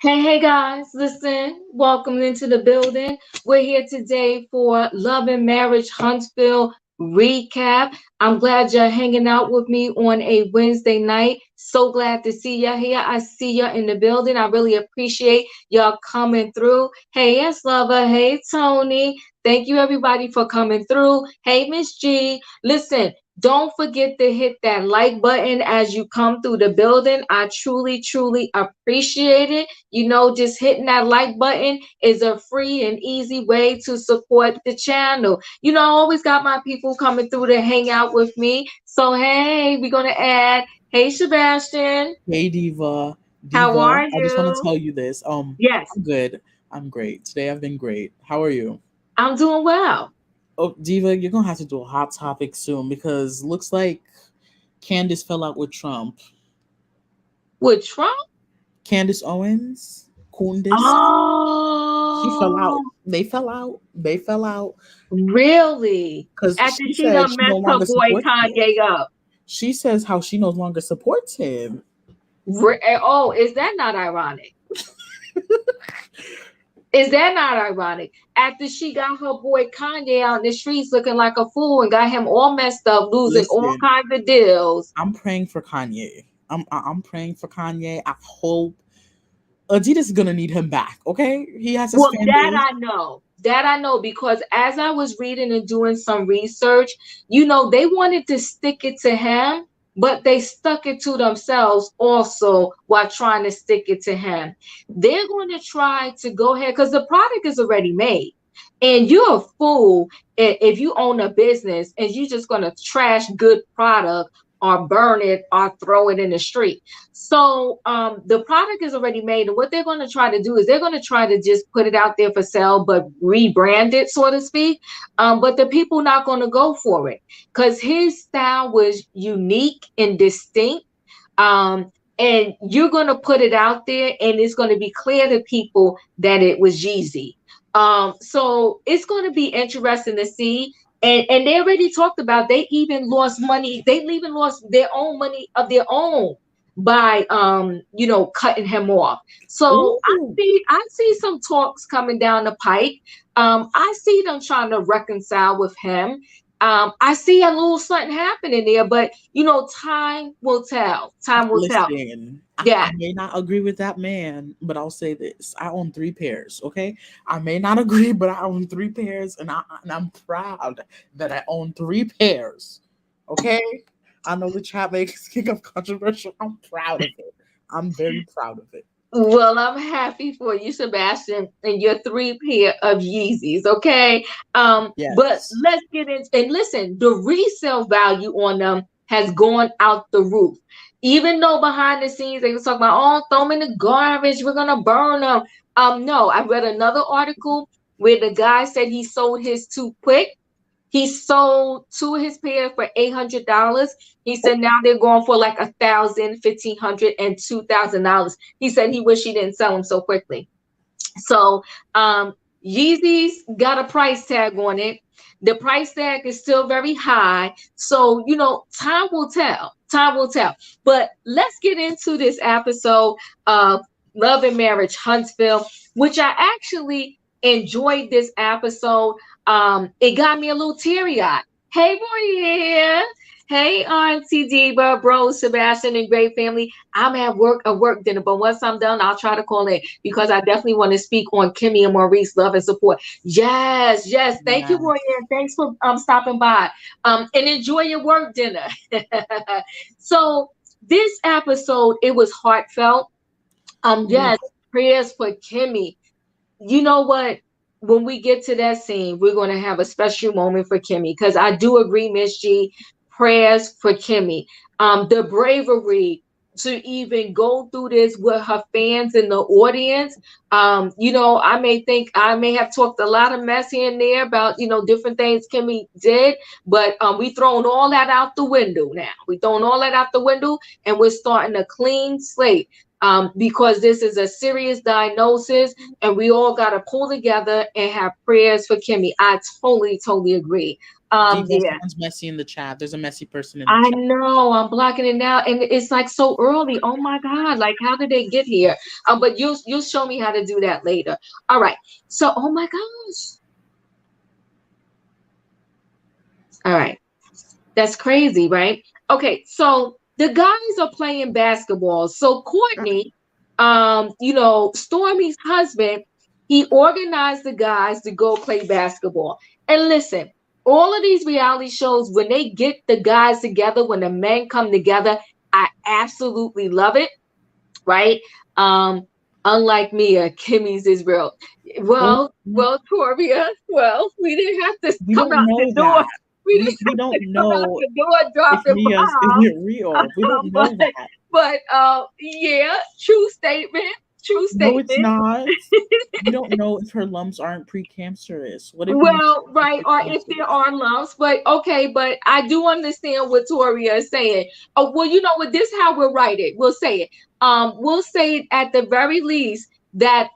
Hey guys, listen, welcome into the building. We're here today for Love and Marriage Huntsville recap. I'm glad you're hanging out with me on a Wednesday night. So glad to see you here. I see you in the building. I really appreciate y'all coming through. Hey, yes, lover. Hey, Tony. Thank you, everybody, for coming through. Hey, Miss G. Listen, don't forget to hit that like button as you come through the building. I truly, truly appreciate it. You know, just hitting that like button is a free and easy way to support the channel. You know, I always got my people coming through to hang out with me. So, hey, we're going to add, hey, Sebastian. Hey Diva. How are I just want to you? tell you this. Yes, I'm good. I'm great. Today I've been great. How are you? I'm doing well. Oh, Diva, you're gonna have to do a hot topic soon because looks like Candace fell out with Trump. With Trump? Candace Owens, Kundis, she fell Oh, out. They fell out. They fell out really? because After she she said done she no messed her longer boy supports him. Kanye up. She says how she no longer supports him. Oh, is that not ironic? Is that not ironic? After she got her boy Kanye out in the streets looking like a fool and got him all messed up, losing all Listen, kinds of deals. I'm praying for Kanye. I'm praying for Kanye. I hope Adidas is gonna need him back. Okay, he has his Well, fan that base. I know. That I know because as I was reading and doing some research, you know, they wanted to stick it to him, but they stuck it to themselves also while trying to stick it to him. They're going to try to go ahead because the product is already made. And you're a fool if you own a business and you're just going to trash good product or burn it or throw it in the street. So the product is already made, and what they're going to try to do is they're going to try to just put it out there for sale, but rebrand it, so to speak. But the people not going to go for it because his style was unique and distinct. And you're going to put it out there, and it's going to be clear to people that it was Yeezy. So it's going to be interesting to see. And they already talked about they even lost money. They even lost their own money of their own by cutting him off. So Ooh, I see some talks coming down the pike. I see them trying to reconcile with him. I see a little something happening there, but you know, time will tell. Time will tell. listen, I Yeah. may not agree with that man, but I'll say this: I own three pairs. Okay, I may not agree, but I own three pairs, and I'm proud that I own three pairs. Okay, I know the chat makes kick up controversial. I'm proud of it. I'm very proud of it. Well, I'm happy for you, Sebastian, and your three pair of Yeezys. Okay. But Yes. let's get into and listen, the resale value on them has gone out the roof. Even though behind the scenes they were talking about, oh, throw them in the garbage, we're gonna burn them. No, I read another article where the guy said he sold his too quick. He sold two of his pairs for $800. He said now they're going for like 1,000, 1,500, and $2,000. He said he wish he didn't sell them so quickly. So Yeezys got a price tag on it. The price tag is still very high. So, you know, time will tell. Time will tell. But let's get into this episode of Love and Marriage Huntsville, which I actually enjoyed this episode. It got me a little teary-eyed. Hey, Roy. Hey, Auntie Diva, bro, Sebastian, and great family. I'm at work, a work dinner, but once I'm done, I'll try to call in because I definitely want to speak on Kimmy and Maurice love and support. Yes, yes. Thank you, Roy. Yes. Thanks for stopping by. And enjoy your work dinner. So this episode, it was heartfelt. Ooh, Yes, prayers for Kimmy. You know what? When we get to that scene, we're going to have a special moment for Kimmy because I do agree, Miss G. Prayers for Kimmy. The bravery. to even go through this with her fans in the audience. I may have talked a lot of mess here and there about, different things Kimmy did, but we thrown all that out the window now. We thrown all that out the window, and we're starting a clean slate. Because this is a serious diagnosis, and we all got to pull together and have prayers for Kimmy. I totally agree. Yeah. Someone's messy in the chat. There's a messy person in the I chat. know, I'm blocking it now, and it's like so early. Oh my God, like how did they get here? But you'll show me how to do that later. All right. So, oh my gosh. All right. That's crazy, right? Okay, so the guys are playing basketball. So Courtney, Stormy's husband, he organized the guys to go play basketball. And listen, all of these reality shows, when they get the guys together, when the men come together, I absolutely love it, right? Um, Unlike Mia, Kimmy's is real. Oh, Toria, we didn't have to we come don't out the know door. that. We didn't We have to don't come out know the door if dropping Mia's is bombs. it real. We don't know But that. yeah, true statement. True No, it's statement. not. We don't know if her lumps aren't precancerous. What if Mia's Well, are right, or if there precancerous? are lumps, but okay, but I do understand what Toria is saying. Oh, well, you know what? This how we'll write it. We'll say it. We'll say it at the very least that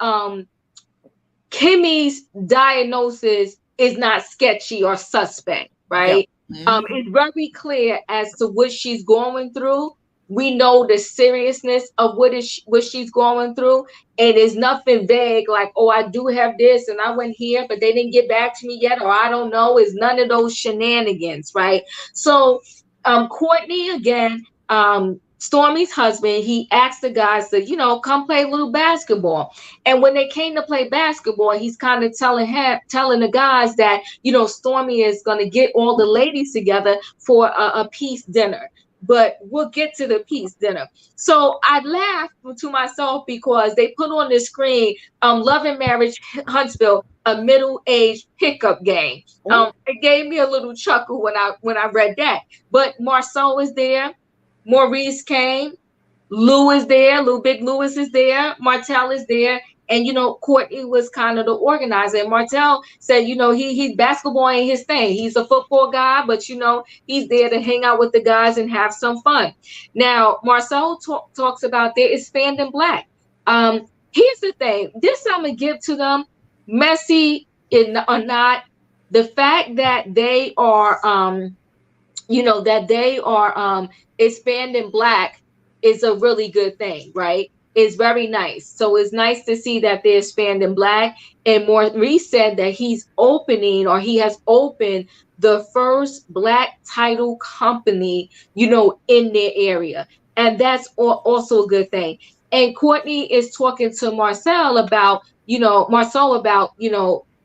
Kimmy's diagnosis is not sketchy or suspect, Yep. right? It's very clear as to what she's going through. We know the seriousness of what she's going through. And it's nothing vague like, oh, I do have this and I went here, but they didn't get back to me yet, or I don't know. It's none of those shenanigans, right? So, Courtney, again, Stormy's husband, he asked the guys to, come play a little basketball. And when they came to play basketball, he's kind of telling the guys that, Stormy is going to get all the ladies together for a peace dinner. But we'll get to the peace dinner. So I laughed to myself because they put on the screen, Love and Marriage Huntsville, a middle-aged pickup game. It gave me a little chuckle when I read that. But Marceau is there, Maurice came, Lou is there, Lou Big Lewis is there, Martell is there, and Courtney was kind of the organizer. And Martell said, he's basketball ain't his thing. He's a football guy, but he's there to hang out with the guys and have some fun. Now, Marcel talks about there is fandom black. Here's the thing. This I'm gonna give to them, messy or not. The fact that they are expanding black is a really good thing, right? It's very nice. So it's nice to see that they're expanding black. And Maurice said that he has opened the first black title company, in their area. And that's also a good thing. And Courtney is talking to Marcel about,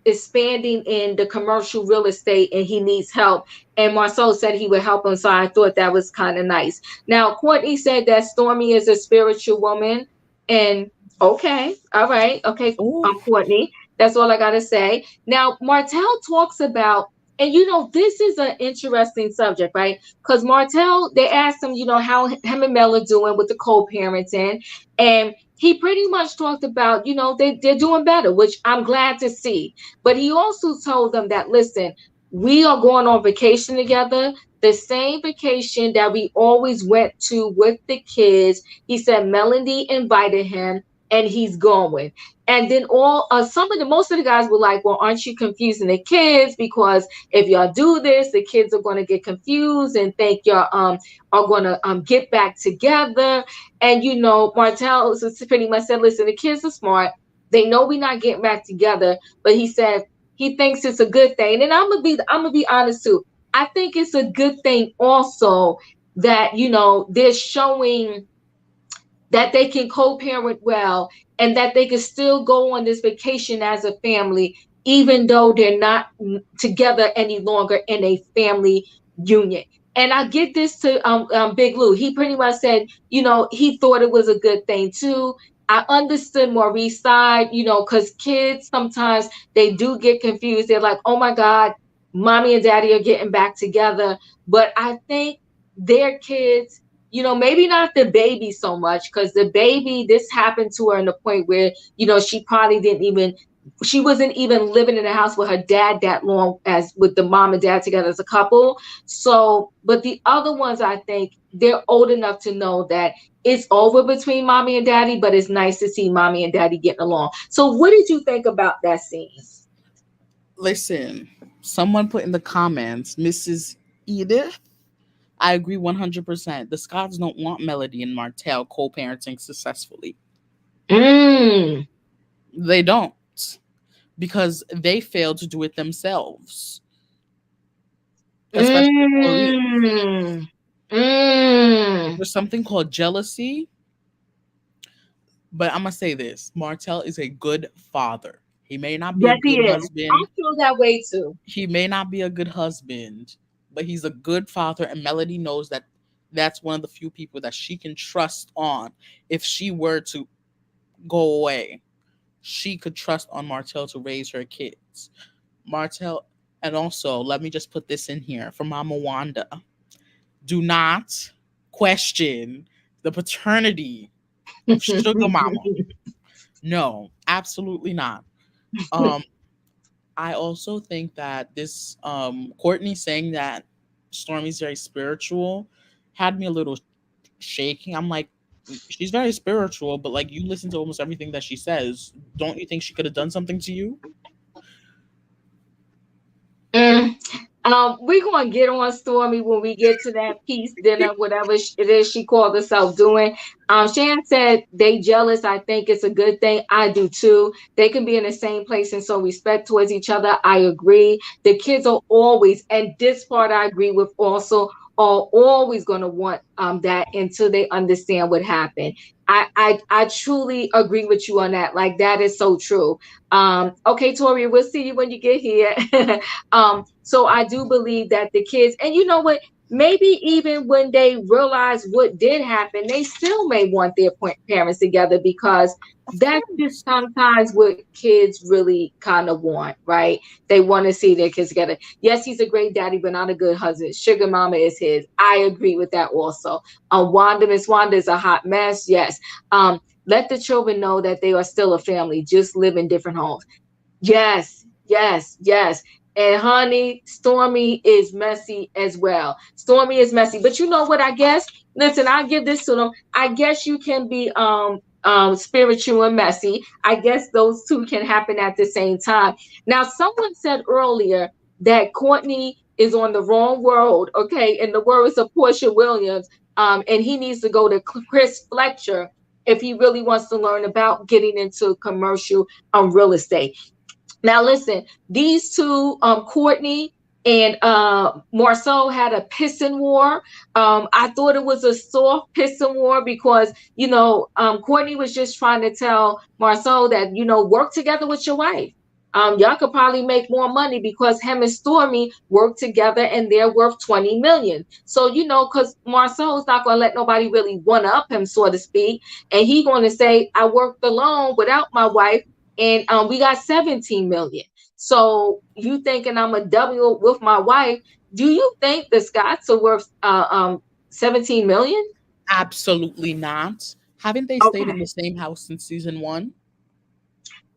expanding in the commercial real estate, and he needs help. And Marcel said he would help him. So I thought that was kind of nice. Now, Courtney said that Stormy is a spiritual woman. And okay, all right, okay, Courtney, that's all I got to say. Now, Martell talks about, and this is an interesting subject, right? Because Martell, they asked him, how him and Mel are doing with the co-parenting. And he pretty much talked about, they're doing better, which I'm glad to see. But he also told them that, listen, we are going on vacation together, the same vacation that we always went to with the kids. He said Melanie invited him and he's going. And then most of the guys were like, well, aren't you confusing the kids? Because if y'all do this, the kids are going to get confused and think y'all are going to get back together. And, Martell pretty much said, listen, the kids are smart. They know we're not getting back together. But he said he thinks it's a good thing. And I'm gonna be honest too. I think it's a good thing also that, they're showing that they can co-parent well and that they can still go on this vacation as a family, even though they're not together any longer in a family union. And I get this to Big Lou. He pretty much said, he thought it was a good thing too. I understood Maurice's side, because kids sometimes they do get confused. They're like, oh my God, mommy and daddy are getting back together. But I think their kids maybe not the baby so much, because the baby, this happened to her in the point where, she probably didn't even, she wasn't even living in the house with her dad that long as with the mom and dad together as a couple. So, but the other ones, I think they're old enough to know that it's over between mommy and daddy, but it's nice to see mommy and daddy getting along. So what did you think about that scene? Listen, someone put in the comments, Mrs. Edith, I agree 100%. The Scots don't want Melody and Martell co-parenting successfully. Mm. They don't, because they failed to do it themselves, especially Maurice. Mm. Mm. There's something called jealousy, but I'm gonna say this: Martell is a good father. He may not be a Yes, he good is. I husband. feel that way too. He may not be a good husband, but he's a good father, and Melody knows that that's one of the few people that she can trust on. If she were to go away, she could trust on Martell to raise her kids. Martell, and also let me just put this in here for Mama Wanda: do not question the paternity of Sugar Mama. No, absolutely not. Um, I also think that this Courtney saying that Stormy's very spiritual had me a little shaking. I'm like, she's very spiritual, but like you listen to almost everything that she says. Don't you think she could have done something to you? Mm. We're gonna get on Stormy when we get to that peace dinner, whatever it is she called herself doing. Shan said they jealous. I think it's a good thing. I do too. They can be in the same place and so respect towards each other. I agree. The kids are always, and this part I agree with also, are always gonna want that until they understand what happened. I truly agree with you on that. Like that is so true. Okay, Tori, we'll see you when you get here. So I do believe that the kids, and you know what, maybe even when they realize what did happen, they still may want their parents together, because Of that's just course. sometimes what kids really kind of want, right? They want to see their kids together. Yes, he's a great daddy, but not a good husband. Sugar mama is his. I agree with that also. Miss Wanda is a hot mess. Yes. Let the children know that they are still a family, just live in different homes. Yes, yes, yes. And honey, Stormy is messy as well. Stormy is messy. But you know what? I guess, listen, I give this to them. I guess you can be spiritual and messy. I guess those two can happen at the same time. Now, someone said earlier that Courtney is on the wrong world, okay? In the words of Portia Williams, and he needs to go to Chris Fletcher if he really wants to learn about getting into commercial real estate. Now, listen, these two, Courtney and Marceau, had a pissing war. I thought it was a soft pissing war because, Courtney was just trying to tell Marceau that, work together with your wife. Y'all could probably make more money because him and Stormy work together and they're worth 20 million. So, because Marceau's not going to let nobody really one up him, so to speak. And he going to say, I worked alone without my wife, and we got 17 million. So you thinking I'm a W with my wife? Do you think the Scots are worth 17 million? Absolutely not. Haven't they stayed in Okay. the same house since season one?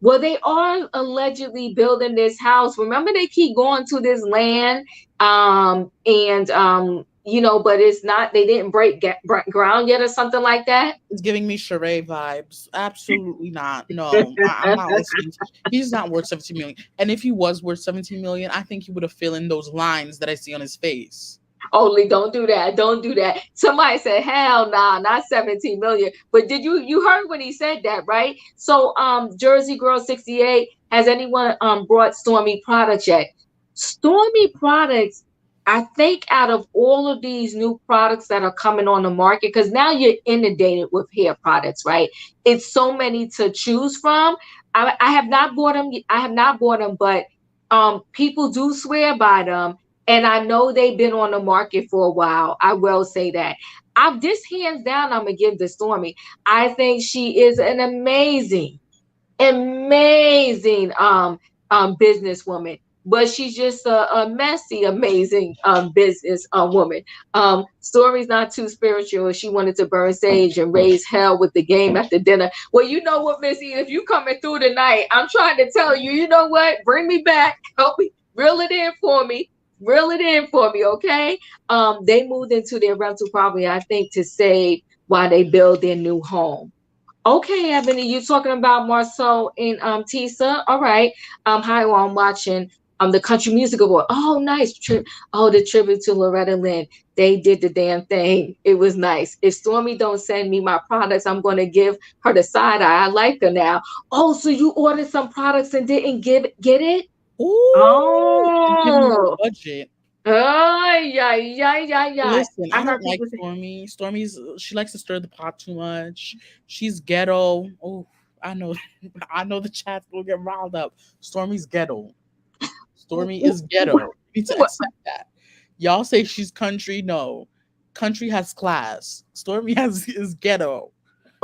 Well, they are allegedly building this house. Remember, they keep going to this land, and but it's not. They didn't break ground yet, or something like that. It's giving me charade vibes. Absolutely not. No, I'm not listening. He's not worth 17 million. And if he was worth 17 million, I think he would have filled in those lines that I see on his face. Only don't do that. Don't do that. Somebody said, hell nah, not 17 million. But did you heard when he said that, right? So Jersey Girl 68, has anyone brought Stormy products yet? Stormy products, I think out of all of these new products that are coming on the market, because now you're inundated with hair products, right? It's so many to choose from. I have not bought them. I have not bought them, but people do swear by them, and I know they've been on the market for a while. I will say that. I'm this hands down, I'm gonna give to Stormy. I think she is an amazing businesswoman. but she's just a messy, amazing business woman. Story's not too spiritual. She wanted to burn sage and raise hell with the game at the dinner. Well, you know what, Missy, if you coming through tonight, I'm trying to tell you, you know what? Bring me back. Help me. Reel it in for me. Reel it in for me, okay? They moved into their rental property, I think, to save while they build their new home. Okay, Ebony, you talking about Marceau and Tisa? All right. Hi, well, I'm watching the Country Music Award. Oh, nice. Oh, the tribute to Loretta Lynn. They did the damn thing. It was nice. If Stormy don't send me my products, I'm gonna give her the side eye. I like her now. Oh, so you ordered some products and didn't get it? Ooh, I'm giving you Oh, a budget. oh, yeah, yeah, yeah, yeah. Listen, I I heard don't like people say, Stormy. Stormy's she likes to stir the pot too much. She's ghetto. Oh, I know, I know the chat's gonna get riled up. Stormy's ghetto. Stormy is ghetto. You need to accept that. Y'all say she's country. No, country has class. Stormy has is ghetto.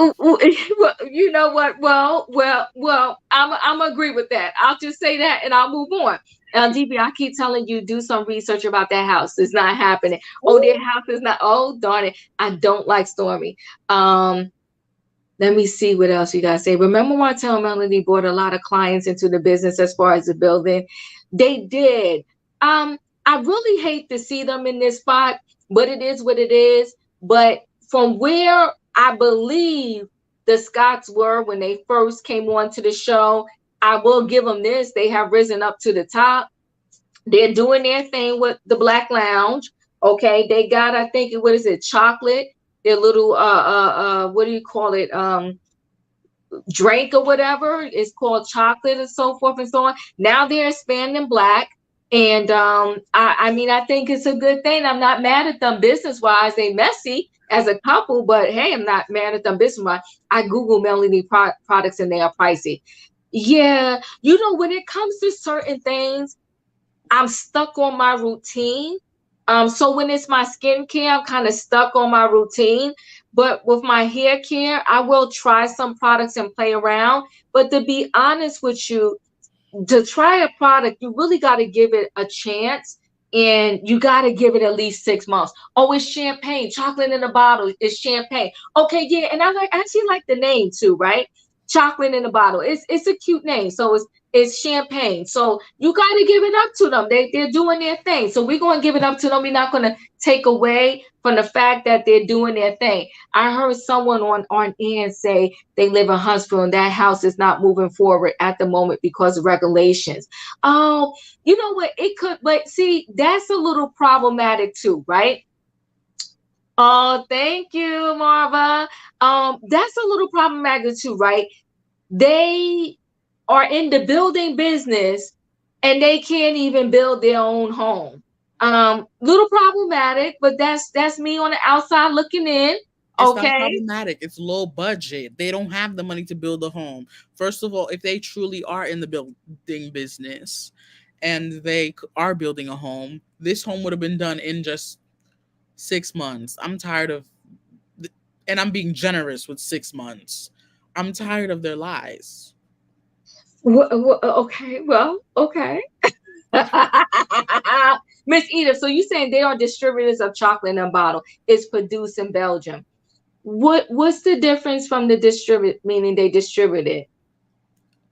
Ooh, ooh, well, you know what? Well. I'm agree with that. I'll just say that, and I'll move on. DB, I keep telling you, do some research about that house. It's not happening. Oh, their Ooh, house is not. Oh, darn it! I don't like Stormy. Um, Let me see what else you guys say. Remember Martell Melody brought a lot of clients into the business as far as the building? They did. I really hate to see them in this spot, but it is what it is. But from where I believe the Scots were when they first came on to the show, I will give them this. They have risen up to the top. They're doing their thing with the Black Lounge. Okay, they got, I think, what is it, chocolate? Their little what do you call it? Drink or whatever. It's called chocolate and so forth and so on. Now they're expanding black. And I mean, I think it's a good thing. I'm not mad at them business wise. They messy as a couple, but hey, I'm not mad at them business wise. I Google Melanie products and they are pricey. Yeah, you know, when it comes to certain things, I'm stuck on my routine. So when it's my skincare, I'm kind of stuck on my routine. But with my hair care, I will try some products and play around. But to be honest with you, to try a product, you really got to give it a chance, and you got to give it at least 6 months. Oh, it's champagne, chocolate in a bottle. It's champagne. Okay, yeah, and I actually like the name too, right? Chocolate in a bottle. It's a cute name. So it's champagne. So you got to give it up to them. They're doing their thing. So we're going to give it up to them. We're not going to take away from the fact that they're doing their thing. I heard someone on air say they live in Huntsville and that house is not moving forward at the moment because of regulations. Oh, you know what? It could, but see, that's a little problematic too, right? Oh, thank you, Marva. That's a little problematic too, right? They are in the building business and they can't even build their own home. Little problematic, but that's me on the outside looking in. it's not Okay. problematic. It's low budget. They don't have the money to build a home. First of all, if they truly are in the building business and they are building a home, this home would have been done in just 6 months. I'm tired of, and I'm being generous with 6 months. I'm tired of their lies. Okay. Well, okay. Miss Edith, so you saying they are distributors of chocolate in a bottle? It's produced in Belgium. What's the difference from the distribute, meaning they distribute it?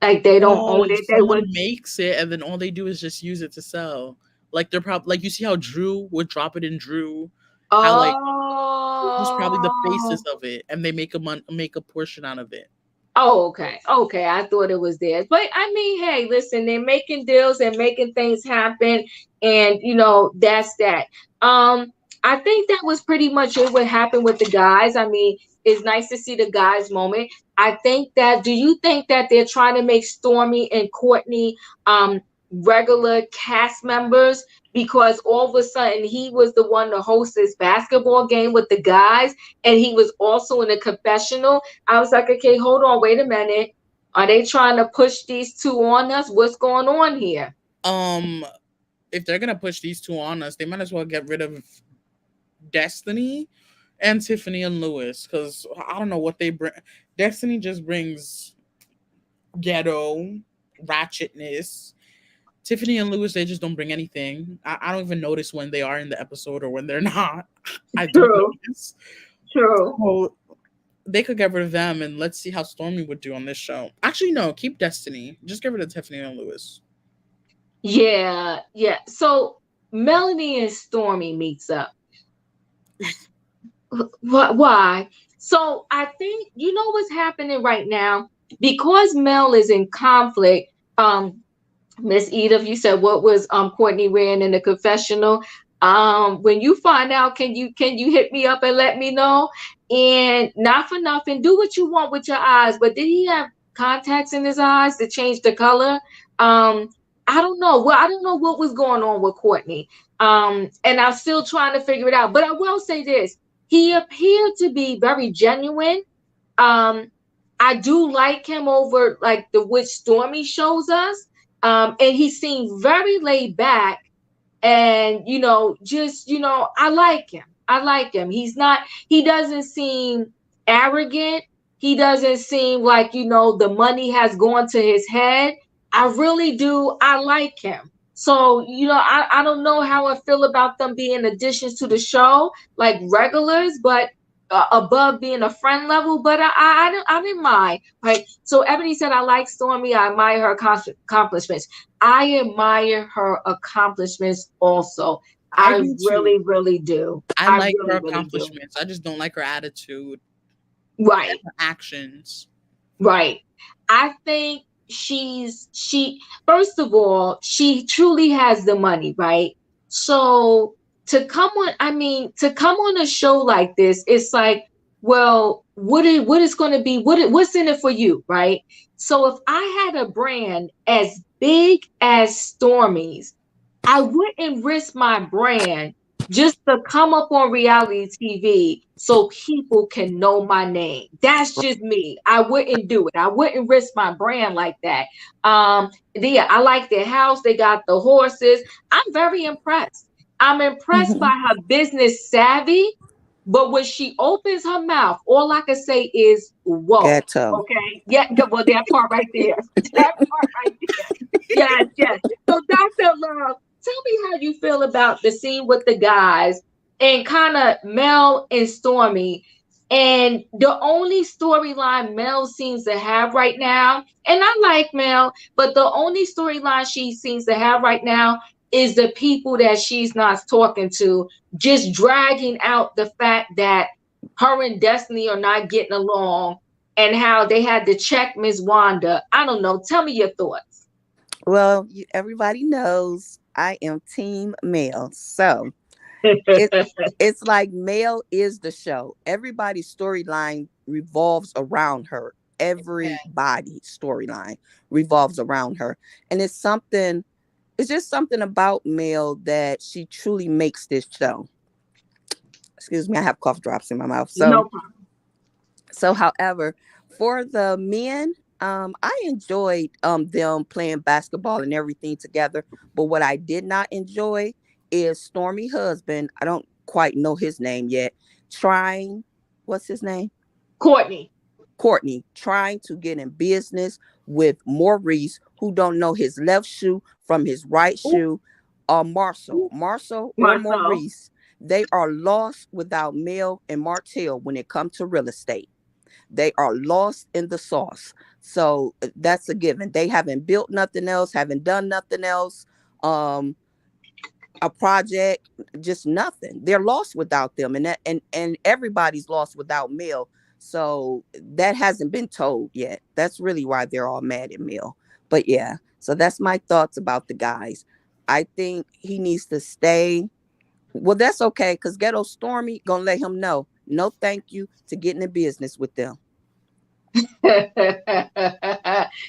Like they don't own Oh, it. They someone would. makes it and then all they do is just use it to sell. Like they're probably like you see how Drew would drop it in Drew, how like Drew's probably the faces Oh. of it, and they make a portion out of it. Oh, okay. Okay. I thought it was theirs. But I mean, hey, listen, they're making deals and making things happen. And that's that. I think that was pretty much it what happened with the guys. I mean, it's nice to see the guys moment. I think that do you think that they're trying to make Stormy and Courtney regular cast members because all of a sudden he was the one to host this basketball game with the guys and he was also in a confessional. I was like, okay, hold on, wait a minute. Are they trying to push these two on us? What's going on here? Um, if they're gonna push these two on us, they might as well get rid of Destiny and Tiffany and Lewis because I don't know what they bring. Destiny just brings ghetto ratchetness. Tiffany and Lewis, they just don't bring anything. I don't even notice when they are in the episode or when they're not. I don't True. notice. True. So they could get rid of them, and let's see how Stormy would do on this show. Actually, no, keep Destiny. Just get rid of Tiffany and Lewis. Yeah, yeah. So Melanie and Stormy meets up. Why? So I think you know what's happening right now because Mel is in conflict. Miss Edith, you said what was Courtney wearing in the confessional? When you find out, can you hit me up and let me know? And not for nothing, do what you want with your eyes. But did he have contacts in his eyes to change the color? Um, I don't know. Well, I don't know what was going on with Courtney. And I'm still trying to figure it out. But I will say this: he appeared to be very genuine. Um, I do like him over like the which Stormy shows us. And he seemed very laid back and just I like him. I like him. He doesn't seem arrogant. He doesn't seem like the money has gone to his head. I really do. I like him. So I don't know how I feel about them being additions to the show like regulars, but above being a friend level, but I didn't mind. Right. So Ebony said, I like Stormy. I admire her accomplishments. I admire her accomplishments also. I do really, too. really do. I like really, her really do. accomplishments. I just don't like her attitude. Right. Her actions. Right. I think she first of all, she truly has the money, right? So to come on a show like this, it's like, well, what is going to be, what's in it for you, right? So if I had a brand as big as Stormy's, I wouldn't risk my brand just to come up on reality TV so people can know my name. That's just me. I wouldn't do it. I wouldn't risk my brand like that. Yeah, I like their house. They got the horses. I'm very impressed. I'm impressed by her business savvy. But when she opens her mouth, all I can say is, whoa. Ghetto. Okay. Yeah, well, that part right there. That part right there. Yes, yes. So Dr. Love, tell me how you feel about the scene with the guys and kind of Mel and Stormy. And the only storyline Mel seems to have right now, and I like Mel, but the only storyline she seems to have right now is the people that she's not talking to, just dragging out the fact that her and Destiny are not getting along and how they had to check Miss Wanda. I don't know. Tell me your thoughts. Well, everybody knows I am Team Male. So it's like Male is the show. Everybody's storyline revolves around her. Everybody's storyline revolves around her. And it's just something about Male that she truly makes this show. Excuse me, I have cough drops in my mouth. So, No problem. So however, for the men, I enjoyed them playing basketball and everything together. But what I did not enjoy is Stormy husband. I don't quite know his name yet. What's his name? Courtney Trying to get in business with Maurice, who don't know his left shoe from his right shoe. Marcel or Maurice. They are lost without Mel and Martell when it comes to real estate. They are lost in the sauce. So that's a given. They haven't built nothing else, haven't done nothing else. A project, just nothing. They're lost without them. And everybody's lost without Mel. So that hasn't been told yet. That's really why they're all mad at Mel. But yeah, so that's my thoughts about the guys. I think he needs to stay. Well, that's okay, because Ghetto Stormy gonna let him know, no thank you to getting in business with them.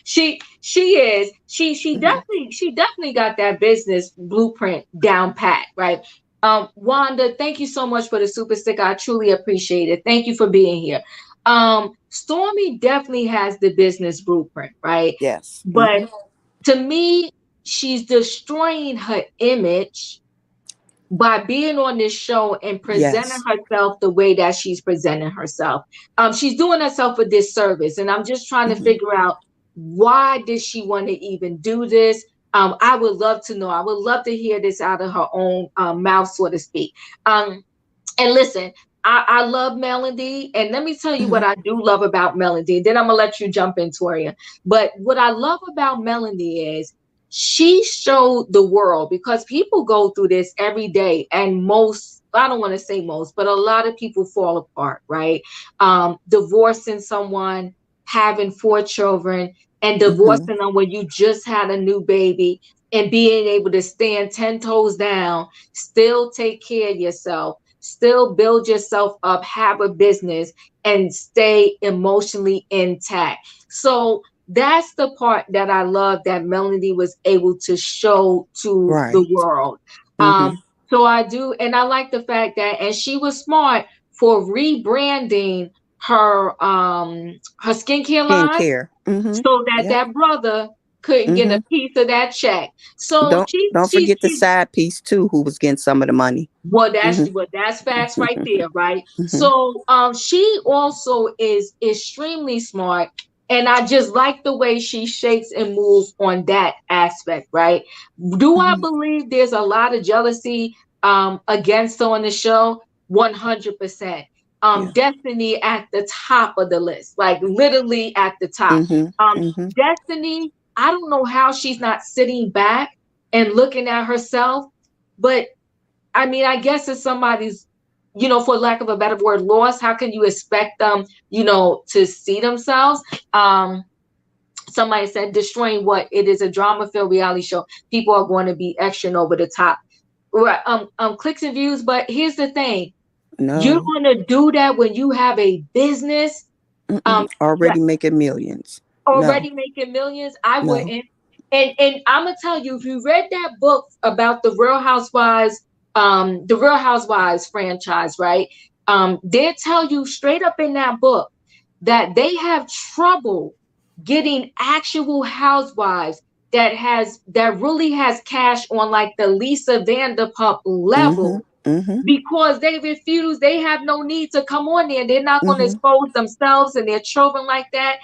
she is. She definitely got that business blueprint down pat, right? Wanda, thank you so much for the super sticker. I truly appreciate it. Thank you for being here. Stormy definitely has the business blueprint, right? Yes. But to me, she's destroying her image by being on this show and presenting herself the way that she's presenting herself. She's doing herself a disservice. And I'm just trying to figure out, why did she want to even do this? I would love to know. I would love to hear this out of her own mouth, so to speak. And listen, I love Melody, and let me tell you what I do love about Melody. Then I'm gonna let you jump in, Toria. But what I love about Melody is she showed the world, because people go through this every day, and most, I don't want to say most, but a lot of people fall apart, right? Divorcing someone, having 4 children, and divorcing them when you just had a new baby, and being able to stand 10 toes down, still take care of yourself, still build yourself up, have a business, and stay emotionally intact. So that's the part that I love that Melody was able to show to the world. So I do, and I like the fact that, and she was smart for rebranding her skincare line, so that that brother couldn't get a piece of that check. So don't forget the side piece too, who was getting some of the money. Well, that's facts right there, right? So she also is extremely smart, and I just like the way she shakes and moves on that aspect, right? Do I believe there's a lot of jealousy against her on the show? 100%. Destiny at the top of the list, like literally at the top. Destiny, I don't know how she's not sitting back and looking at herself, but I mean, I guess if somebody's, for lack of a better word, lost, how can you expect them, to see themselves? Somebody said, destroying what? It is a drama-filled reality show. People are going to be extra and over the top. Right. Clicks and views. But here's the thing. No. You're going to do that when you have a business. Already making millions. Making millions. I wouldn't. And I'm going to tell you, if you read that book about the Real Housewives franchise, right? They tell you straight up in that book that they have trouble getting actual housewives that really has cash on like the Lisa Vanderpump level, because they refuse. They have no need to come on there. They're not going to expose themselves and their children like that.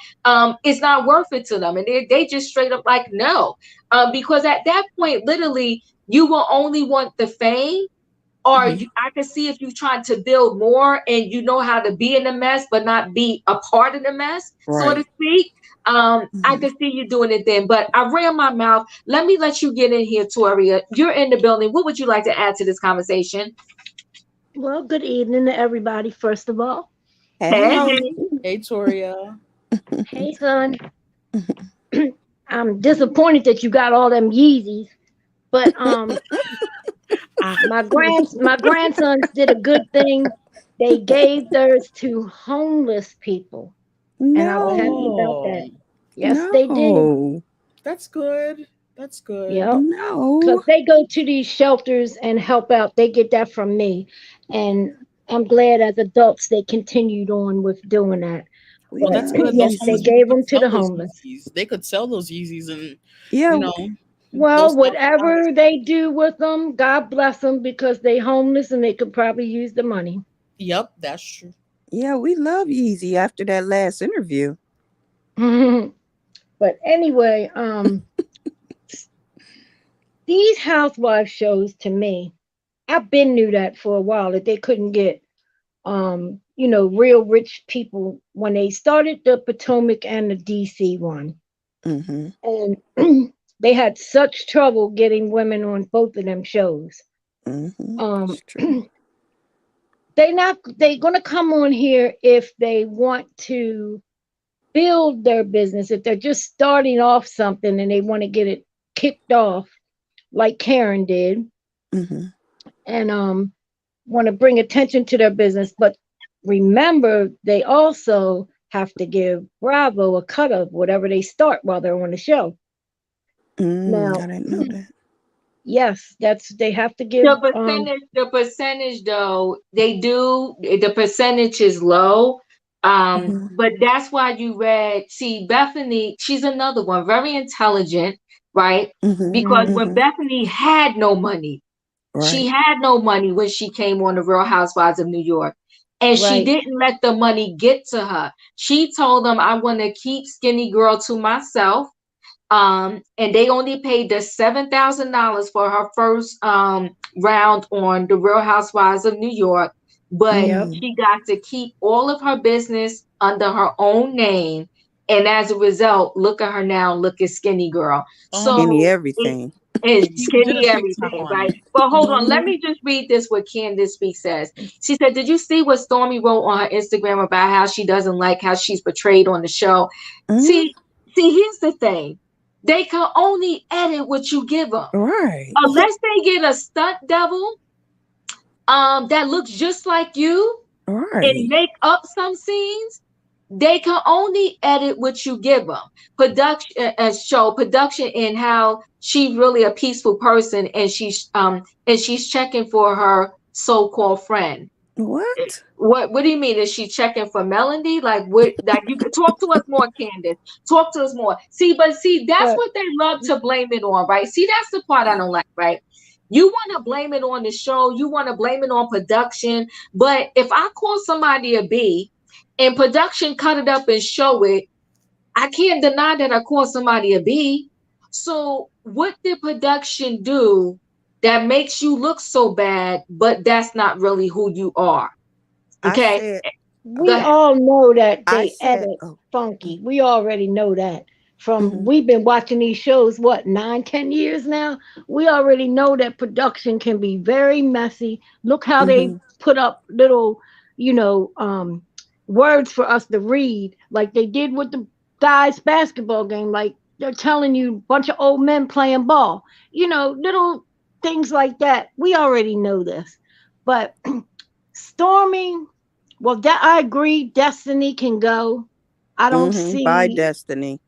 It's not worth it to them, and they just straight up like no, because at that point, literally, you will only want the fame. Or I can see if you're trying to build more and you know how to be in the mess, but not be a part of the mess, so to speak. I can see you doing it then. But I ran my mouth. Let me let you get in here, Toria. You're in the building. What would you like to add to this conversation? Well, good evening to everybody, first of all. Hey, Toria. Hey, son. I'm disappointed that you got all them Yeezys, but my grandsons did a good thing. They gave theirs to homeless people. No. And I was happy about that. Yes, they did. That's good. That's good. Yep. No. Because they go to these shelters and help out. They get that from me. And I'm glad as adults they continued on with doing that. Well, that's good. Yes, they gave them to the homeless. Yeezys. They could sell those Yeezys and, Well, whatever they do with them, God bless them, because they homeless and they could probably use the money. Yep, that's true. Yeah, we love Yeezy after that last interview. But anyway, these housewife shows, to me, I've been knew that for a while, that they couldn't get, real rich people when they started the Potomac and the DC one. And they had such trouble getting women on both of them shows. They're gonna come on here if they want to build their business, if they're just starting off something and they want to get it kicked off like Karen did, and want to bring attention to their business. But remember, they also have to give Bravo a cut of whatever they start while they're on the show. Now, I didn't know that. Yes, they have to give the percentage though. They do, the percentage is low. But that's why you see Bethany, she's another one, very intelligent, right? Because when Bethany had no money, she had no money when she came on the Real Housewives of New York. And she didn't let the money get to her. She told them, I want to keep Skinny Girl to myself. And they only paid the $7,000 for her first round on the Real Housewives of New York, but Yep. Mm. she got to keep all of her business under her own name. And as a result, look at her now, look at skinny girl. Skinny So it everything. is She did skinny a TikTok everything, on right? it. But hold on, let Hmm. me just read this what Candace Speak says. She said, did you see what Stormy wrote on her Instagram about how she doesn't like how she's portrayed on the show? Hmm. See, here's the thing. They can only edit what you give them. Right. Unless they get a stunt double that looks just like you and Right. make up some scenes, they can only edit what you give them. Production show production in how she's really a peaceful person and she's checking for her so-called friend. What? What do you mean? Is she checking for Melody? Like what? Like you could talk to us more, Candace. Talk to us more. See, that's But what they love to blame it on, right? See, that's the part I don't like, right? You want to blame it on the show, you want to blame it on production, but if I call somebody a B and production cut it up and show it, I can't deny that I call somebody a B. So what did production do that makes you look so bad, but that's not really who you are? I Okay, said, go we ahead. all know that I they said, edit oh, funky. We already know that. From mm-hmm, we've been watching these shows, what, 9, 10 years now? We already know that production can be very messy. Look how they mm-hmm, put up little, you know, words for us to read, like they did with the guys' basketball game. Like they're telling you a bunch of old men playing ball. Little things like that. We already know this. But Storming, well, that I agree. Destiny can go. I don't mm-hmm. By see Destiny.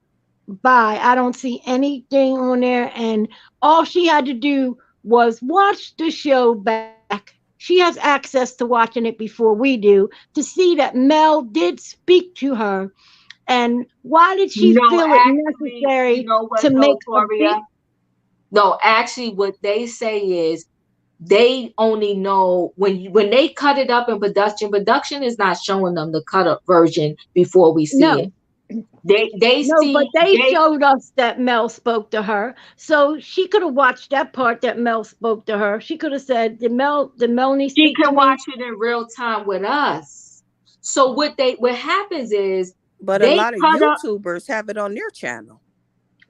I don't see anything on there, and all she had to do was watch the show back. She has access to watching it before we do to see that Mel did speak to her. And why did she No, feel it actually, you necessary know what to though, make a big? Toria? No, actually, what they say is they only know when they cut it up in production. Production is not showing them the cut up version before we see it. No, They no, but see they they showed us that Mel spoke to her, so she could have watched that part that Mel spoke to her. She could have said, "Did Melanie she speak to can me?" watch it in real time with us. So what happens is But a they lot of cut up. YouTubers have it on their channel.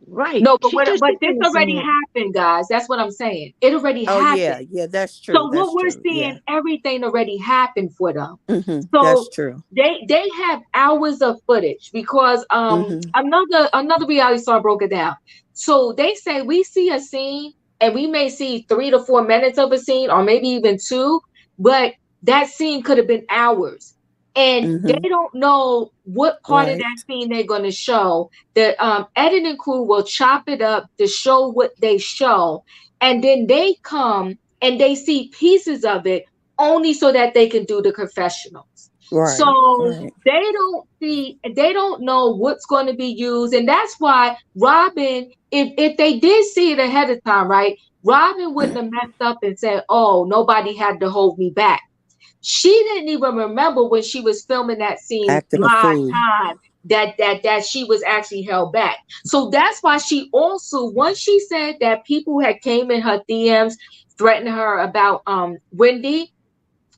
Right. No, She just but she this couldn't have already seen it. happened, guys. That's what I'm saying. It already Oh happened. yeah, yeah, that's true. So what That's we're true. seeing, Yeah. everything already happened for them. Mm-hmm. That's So true. they have hours of footage because Mm-hmm. another reality star broke it down. So they say we see a scene and we may see 3 to 4 minutes of a scene or maybe even two, but that scene could have been hours. And they Mm-hmm. don't know what part of Right. that scene they're going to show. The editing crew will chop it up to show what they show. And then they come and they see pieces of it only so that they can do the confessionals. Right. So Right. they don't know what's going to be used. And that's why Robin, if they did see it ahead of time, right? Robin wouldn't have messed up and said, oh, nobody had to hold me back. She didn't even remember when she was filming that scene Acting a live fool. time that she was actually held back. So that's why she also, once she said that people had came in her DMs threatening her about Wendy,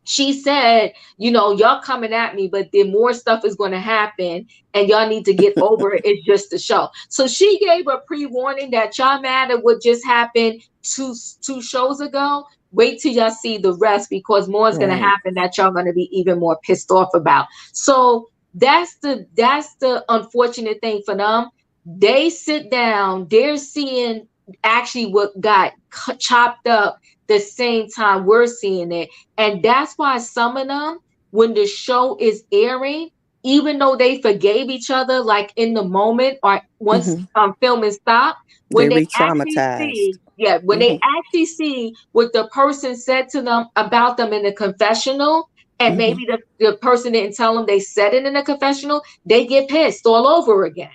she said, y'all coming at me, but then more stuff is going to happen and y'all need to get over it. It's just a show. So she gave a pre-warning that y'all mad at what just happened two shows ago. Wait till y'all see the rest because more is going to Right. happen that y'all going to be even more pissed off about. So that's the unfortunate thing for them. They sit down, they're seeing actually what got chopped up the same time we're seeing it. And that's why some of them, when the show is airing, even though they forgave each other, like in the moment or once Mm-hmm. filming stopped, when They they actually re-traumatized. see, yeah, when Mm-hmm. they actually see what the person said to them about them in the confessional, and Mm-hmm. maybe the person didn't tell them they said it in the confessional, they get pissed all over again.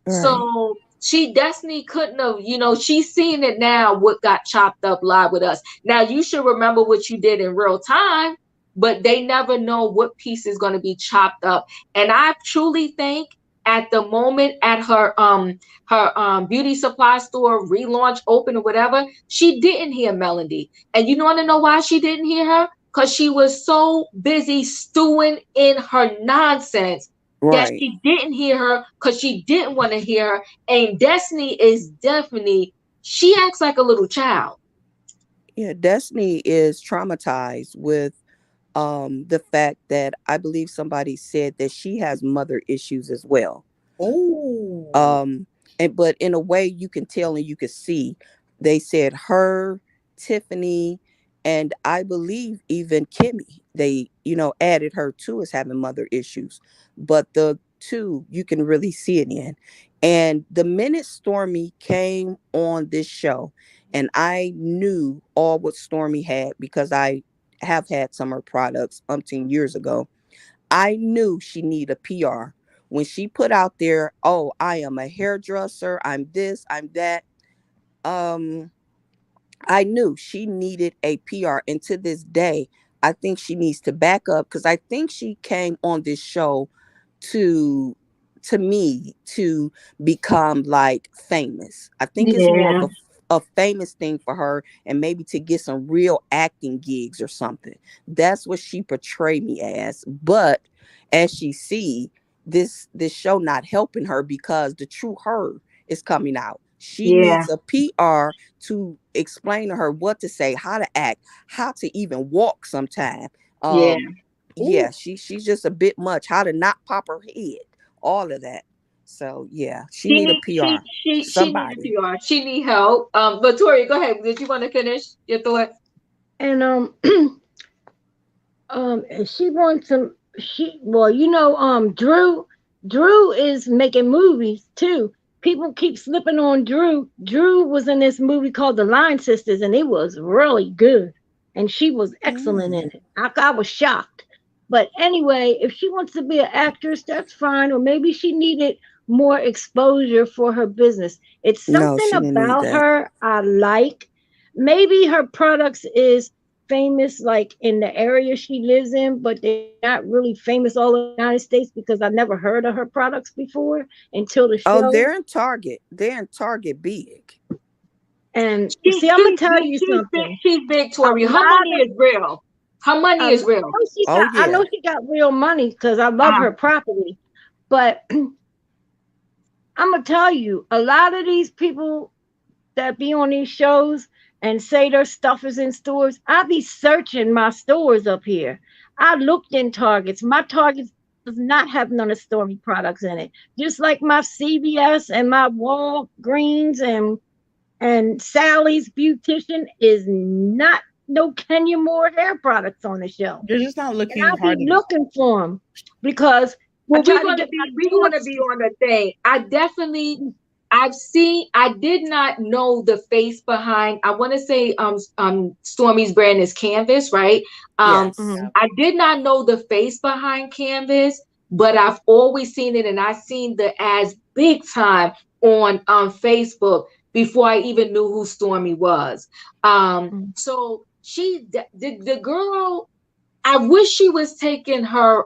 Right. So she Destiny couldn't have, she's seeing it now, what got chopped up live with us. Now you should remember what you did in real time, but they never know what piece is going to be chopped up. And I truly think at the moment at her beauty supply store relaunch open or whatever, she didn't hear Melody. And you want to know why she didn't hear her? Because she was so busy stewing in her nonsense that Right. she didn't hear her because she didn't want to hear her. And Destiny is definitely, she acts like a little child. Yeah, Destiny is traumatized with the fact that I believe somebody said that she has mother issues as well. Oh. um and but in a way you can tell and you can see, they said her, Tiffany, and I believe even Kimmy, they added her too as having mother issues, but the two you can really see it in. And the minute Stormy came on this show, and I knew all what Stormy had because I have had some of her products umpteen years ago, I knew she needed a PR. When she put out there, oh, I am a hairdresser, I'm this, I'm that. Um, I knew she needed a PR. And to this day, I think she needs to back up because I think she came on this show to to me to become like famous. I think it's more of Yeah, a famous thing for her, and maybe to get some real acting gigs or something. That's what she portrayed me as. But as she see this show not helping her because the true her is coming out. She yeah, needs a PR to explain to her what to say, how to act, how to even walk sometime. yeah. Yeah, she's just a bit much. How to not pop her head, all of that. So yeah, she She need a need she PR. she she need a Somebody. PR. She need help. But Tori, go ahead. Did you want to finish your thought? And and she wants some. She well, Drew is making movies too. People keep slipping on Drew. Drew was in this movie called The Line Sisters, and it was really good, and she was excellent Mm, in it. I was shocked. But anyway, if she wants to be an actress, that's fine. Or maybe she needed more exposure for her business. It's no, something she didn't need about that. her I like. Maybe her products is famous like in the area she lives in, but they're not really famous all over the United States because I never heard of her products before until the Oh, show. They're in Target big. And She see, I'm gonna she's tell big. you She's big. something. She's big, A Tori. Her lot money of is real. Her money is real. Oh I yeah. know she got real money because I love Uh, her property. But I'm gonna tell you, a lot of these people that be on these shows and say their stuff is in stores, I be searching my stores up here. I looked in Targets. My Targets does not have none of Stormy products in it. Just like my CVS and my Walgreens and Sally's Beautician is not no Kenya Moore hair products on the shelf. You're just not And looking I be hard enough. looking for them because I well, try to get my we're gonna daughter. be on the thing. I've seen. I did not know the face behind. I want to say Stormy's brand is Canvas, right? Yes. Mhm. I did not know the face behind Canvas, but I've always seen it, and I've seen the ads big time on Facebook before I even knew who Stormy was. So the girl. I wish she was taking her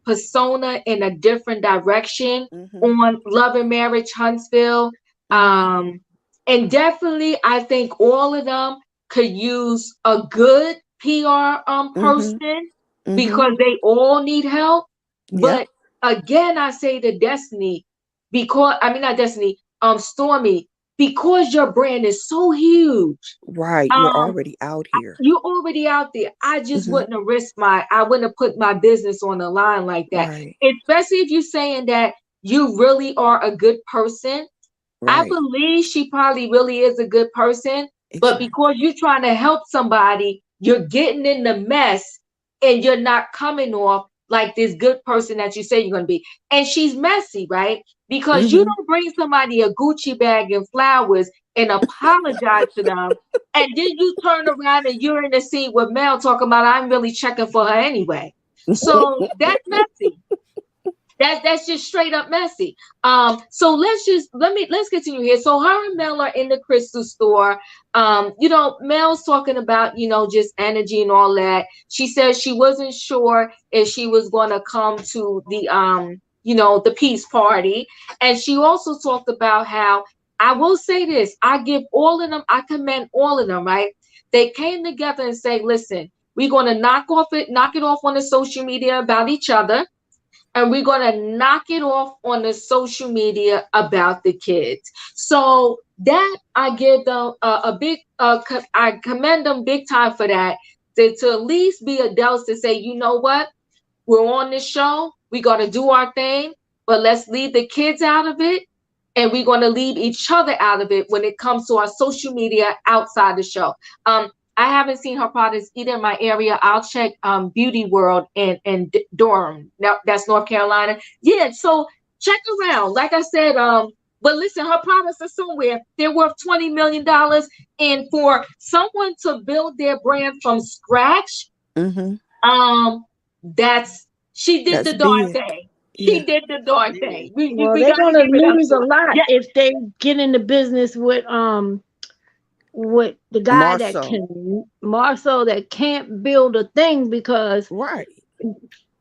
persona in a different direction Mm-hmm. on Love and Marriage Huntsville. Mm-hmm. Um, and definitely, I think all of them could use a good PR Mm-hmm. person Mm-hmm. because they all need help. Yep. But again, I say to Destiny, because I mean not Destiny, Stormy, because your brand is so huge. Right. You're Um, already out here. you already out there. I just Mm-hmm. wouldn't have risked I wouldn't have put my business on the line like that. Right. Especially if you're saying that you really are a good person. I Right. believe she probably really is a good person, but because Exactly. you're trying to help somebody, you're getting in the mess and you're not coming off like this good person that you say you're going to be. And she's messy, right? Because you Mm-hmm. don't bring somebody a Gucci bag and flowers and apologize to them. And then you turn around and you're in the scene with Mel talking about, I'm really checking for her anyway. So that's messy. That's just straight up messy. So let's continue here. So her and Mel are in the crystal store. Mel's talking about, just energy and all that. She said she wasn't sure if she was gonna come to the peace party. And she also talked about how, I will say this, I commend all of them, right? They came together and say, listen, we're going to knock it off on the social media about each other. And we're going to knock it off on the social media about the kids. So that I give them a big, I commend them big time for that, to at least be adults to say, you know what, we're on this show, we got to do our thing, but let's leave the kids out of it. And we're going to leave each other out of it when it comes to our social media outside the show. I haven't seen her products either in my area. I'll check Beauty World and Durham. That's North Carolina. Yeah, so check around. Like I said, but listen, her products are somewhere. They're worth $20 million. And for someone to build their brand from scratch, she did the darn thing. She did the darn thing. They're gonna lose a lot if they get into business with the guy Marceau that can't build a thing, because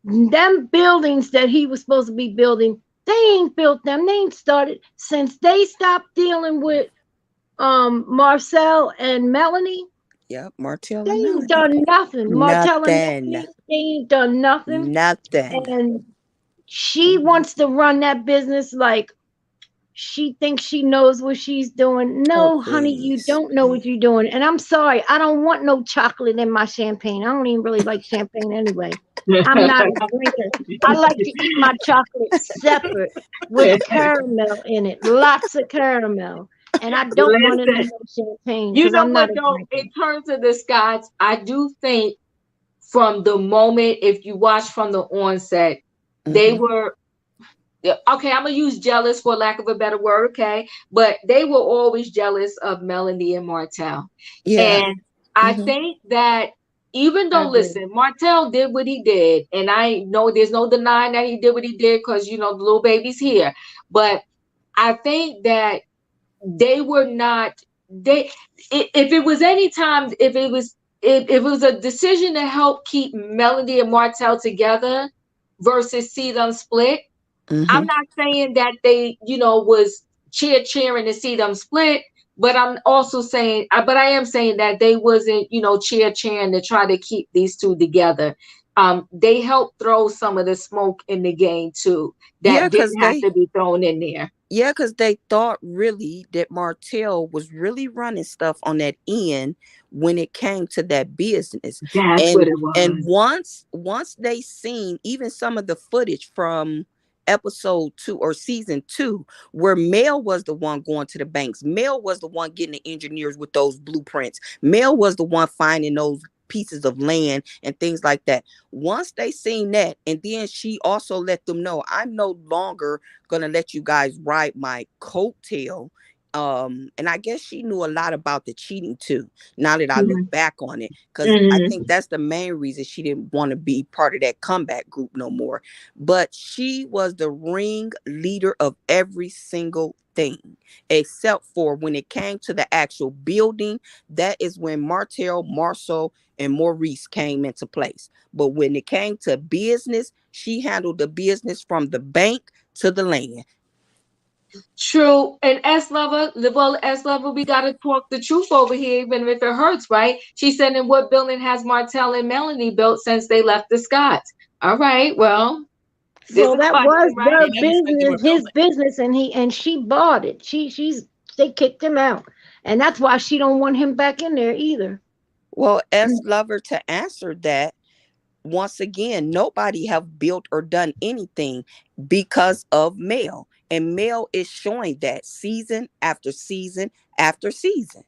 them buildings that he was supposed to be building, they ain't built them. They ain't started since they stopped dealing with Marcel and Melanie. Yep, Martell. They ain't done nothing. Martell and Melanie, they ain't done nothing. Nothing. And she wants to run that business like she thinks she knows what she's doing. No, honey, you don't know what you're doing. And I'm sorry, I don't want no chocolate in my champagne. I don't even really like champagne anyway. I'm not a drinker. I like to eat my chocolate separate with caramel in it, lots of caramel. And I don't want to know champagne. You know what, though? In terms of the Scots, I do think from the moment, if you watch from the onset, they were, okay, I'm going to use jealous for lack of a better word, okay? But they were always jealous of Melanie and Martell. Yeah. And I think that even though, listen, Martell did what he did, and I know there's no denying that he did what he did because, the little baby's here. But I think that they were not, if it was any time, if it was a decision to help keep Melanie and Martell together versus see them split, I'm not saying that they, was cheering to see them split, but I'm also saying, but I am saying that they wasn't, cheering to try to keep these two together. They helped throw some of the smoke in the game too. That didn't have to be thrown in there. Yeah, because they thought really that Martell was really running stuff on that end when it came to that business. That's what it was. And once they seen even some of the footage from episode 2 or season 2, where Mel was the one going to the banks, Mel was the one getting the engineers with those blueprints, Mel was the one finding those pieces of land and things like that. Once they seen that, and then she also let them know, I'm no longer gonna let you guys ride my coattail. And I guess she knew a lot about the cheating too, now that I look back on it, because I think that's the main reason she didn't want to be part of that comeback group no more. But she was the ring leader of every single thing, except for when it came to the actual building. That is when Marceau, and Maurice came into place. But when it came to business, she handled the business from the bank to the land. True. And S Lover, we got to talk the truth over here, even if it hurts, right? She said, in what building has Martell and Melanie built since they left the Scots? All right, well. So that was their business, his business, and she bought it. They kicked him out. And that's why she don't want him back in there either. Well, S Lover, to answer that, once again, nobody have built or done anything because of Mel. And Mel is showing that season after season after season.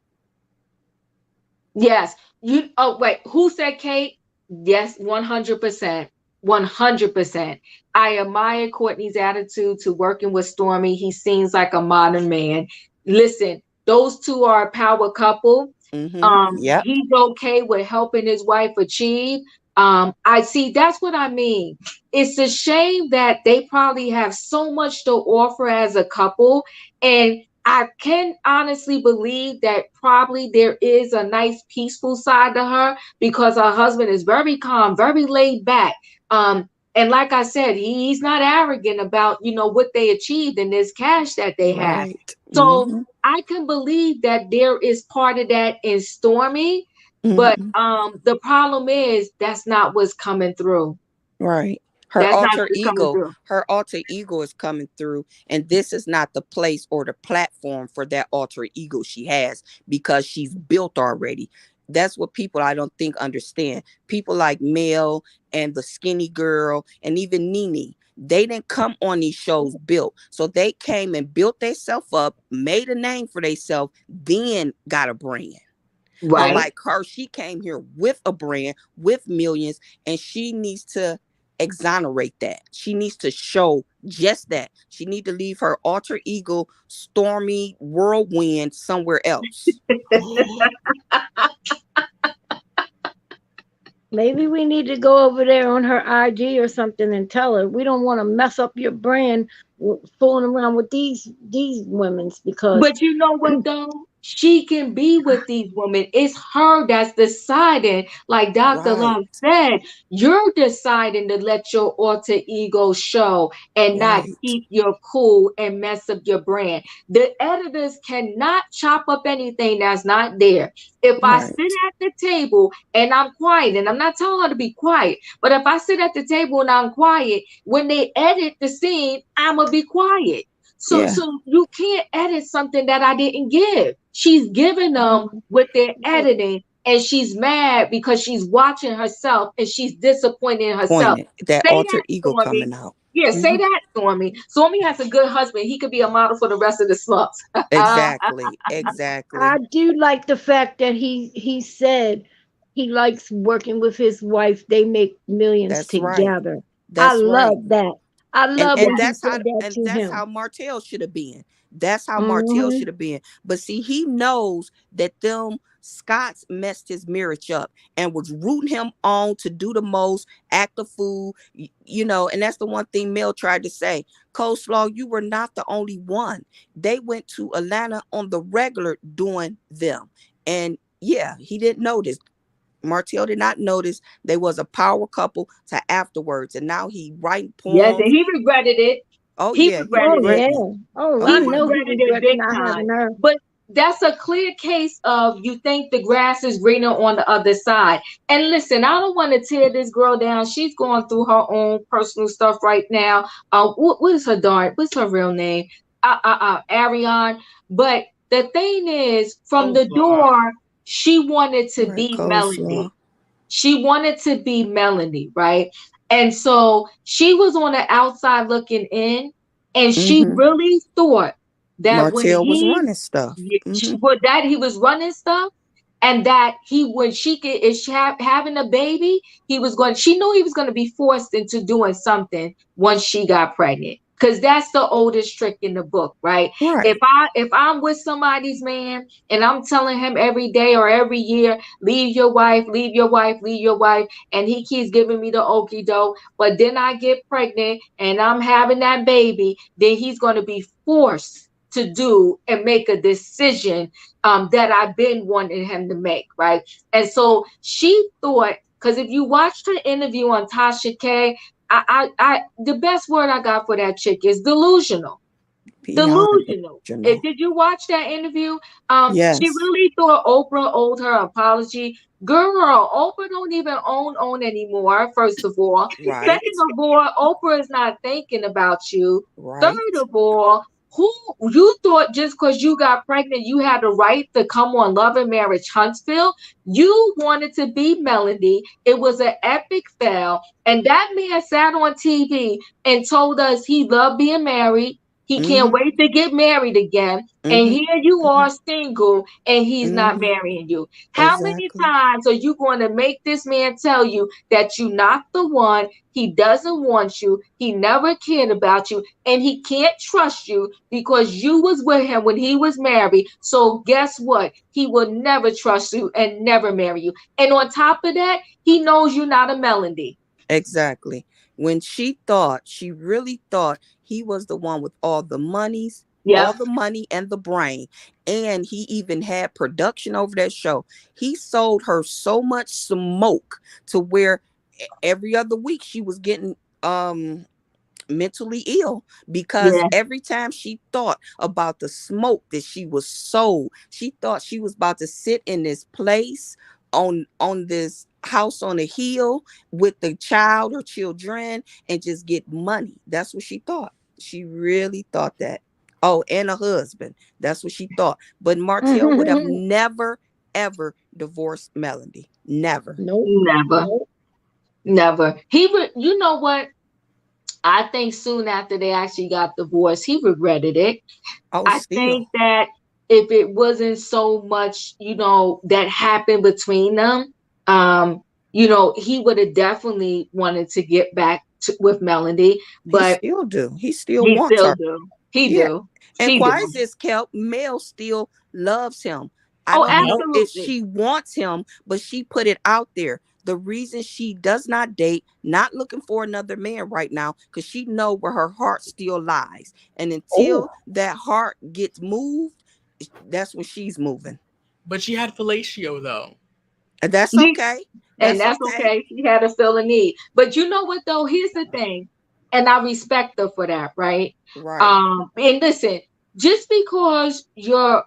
Yes. Who said Kate? Yes, 100%. 100%. I admire Courtney's attitude to working with Stormy. He seems like a modern man. Listen, those two are a power couple. He's okay with helping his wife achieve. I see, that's what I mean. It's a shame that they probably have so much to offer as a couple. And I can honestly believe that probably there is a nice peaceful side to her, because her husband is very calm, very laid back. And like I said, he's not arrogant about, what they achieved and this cash that they have. Right. So I can believe that there is part of that in Stormy, but the problem is that's not what's coming through. Right. That's not what's coming through. Her alter ego is coming through, and this is not the place or the platform for that alter ego she has, because she's built already. That's what people, I don't think, understand. People like Mel and the skinny girl and even Nene, they didn't come on these shows built. So they came and built themselves up, made a name for themselves, then got a brand. Right. Unlike her, she came here with a brand, with millions, and she needs to exonerate that. She needs to show just that. She needs to leave her alter ego, Stormy Whirlwind, somewhere else. Maybe we need to go over there on her IG or something and tell her we don't want to mess up your brand fooling around with these women's, because. But you know what though? She can be with these women. It's her that's deciding, like Dr. Love said, you're deciding to let your alter ego show and not keep your cool and mess up your brand. The editors cannot chop up anything that's not there. If I sit at the table and I'm quiet, and I'm not telling her to be quiet, but if I sit at the table and I'm quiet, when they edit the scene, I'm going to be quiet. So you can't edit something that I didn't give. She's giving them with their editing, and she's mad because she's watching herself and she's disappointed in herself. That alter ego Stormy. coming out. Yeah, say that, Stormy. Stormy has a good husband. He could be a model for the rest of the sluts. Exactly. I do like the fact that he said he likes working with his wife. They make millions together. I love that. I love and when that's he how said that to that's him. how Martell should have been. That's how Martell should have been. But see, he knows that them Scots messed his marriage up and was rooting him on to do the most, act the fool, and that's the one thing Mel tried to say. Coleslaw, you were not the only one. They went to Atlanta on the regular doing them. And he didn't notice. Martell did not notice they was a power couple to afterwards, and now he writing Yes, and poems. he regretted it. Oh he yeah, regretted it. I know he regretted it regrets big not time. having her. But that's a clear case of you think the grass is greener on the other side. And listen, I don't want to tear this girl down. She's going through her own personal stuff right now. What is her what's her real name? Ariane. But the thing is, from the door, she wanted to be Melanie. She wanted to be Melanie, right? And so she was on the outside looking in, and she really thought that Martell was running stuff. That he was running stuff, and that when she is having a baby, she knew he was going to be forced into doing something once she got pregnant. Because that's the oldest trick in the book, right? If I'm with somebody's man and I'm telling him every day or every year, leave your wife, leave your wife, leave your wife, and he keeps giving me the okie doke, but then I get pregnant and I'm having that baby, then he's going to be forced to do and make a decision that I've been wanting him to make, right? And so she thought, because if you watched her interview on Tasha K, the best word I got for that chick is delusional. Delusional. Did you watch that interview? Yes. She really thought Oprah owed her apology. Girl, Oprah don't even own anymore, first of all. Second of all, Oprah is not thinking about you. Third of all, who you thought just because you got pregnant, you had the right to come on Love and Marriage Huntsville? You wanted to be Melody. It was an epic fail. And that man sat on TV and told us he loved being married. He can't wait to get married again. And here you are single and he's not marrying you. How many times are you going to make this man tell you that you're not the one? He doesn't want you. He never cared about you. And he can't trust you because you was with him when he was married. So guess what? He will never trust you and never marry you. And on top of that, he knows you're not a Melody. Exactly. When she really thought he was the one with all the monies, all the money and the brain, and he even had production over that show. He sold her so much smoke to where every other week she was getting mentally ill, because Yeah. every time she thought about the smoke that she was sold, she thought she was about to sit in this place on this house on a hill with the child or children and just get money. That's what she thought. She really thought that. Oh, and a husband. That's what she thought. But Martell would have never ever divorced Melody. Never. Nope. Never. Nope. Never. He would, you know what? I think soon after they actually got divorced, he regretted it. Oh, I still. think that if it wasn't so much, that happened between them, um, he would have definitely wanted to get back with Melody, He but still do. He still he wants still her. do. He Yeah. do. And He do. quiet as kept, Mel still loves him. I Oh, don't Yep. know if absolutely. she wants him, but she put it out there. The reason she does not date, not looking for another man right now, because she know where her heart still lies. And Oh, until that heart gets moved, that's when she's moving. but she had fellatio though. And that's Ye- okay. And That's that's okay. okay. She had to feel a need. But you know what though? Here's the thing. And I respect her for that, right? Right. And listen, just because your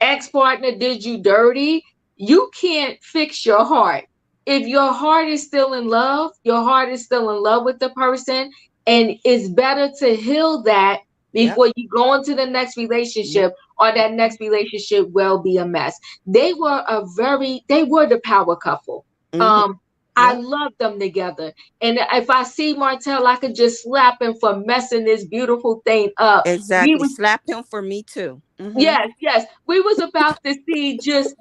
ex-partner did you dirty, you can't fix your heart. If your heart is still in love, your heart is still in love with the person, and it's better to heal that Yep. before you go into the next Yep. relationship, or that next relationship will be a mess. They were the power couple. Hmm. Um, I Yep. love them together. And if I see Martell, I could just slap him for messing this beautiful thing up. We Exactly. was Slap him for me too. Hmm. Yes, yes. We was about to see just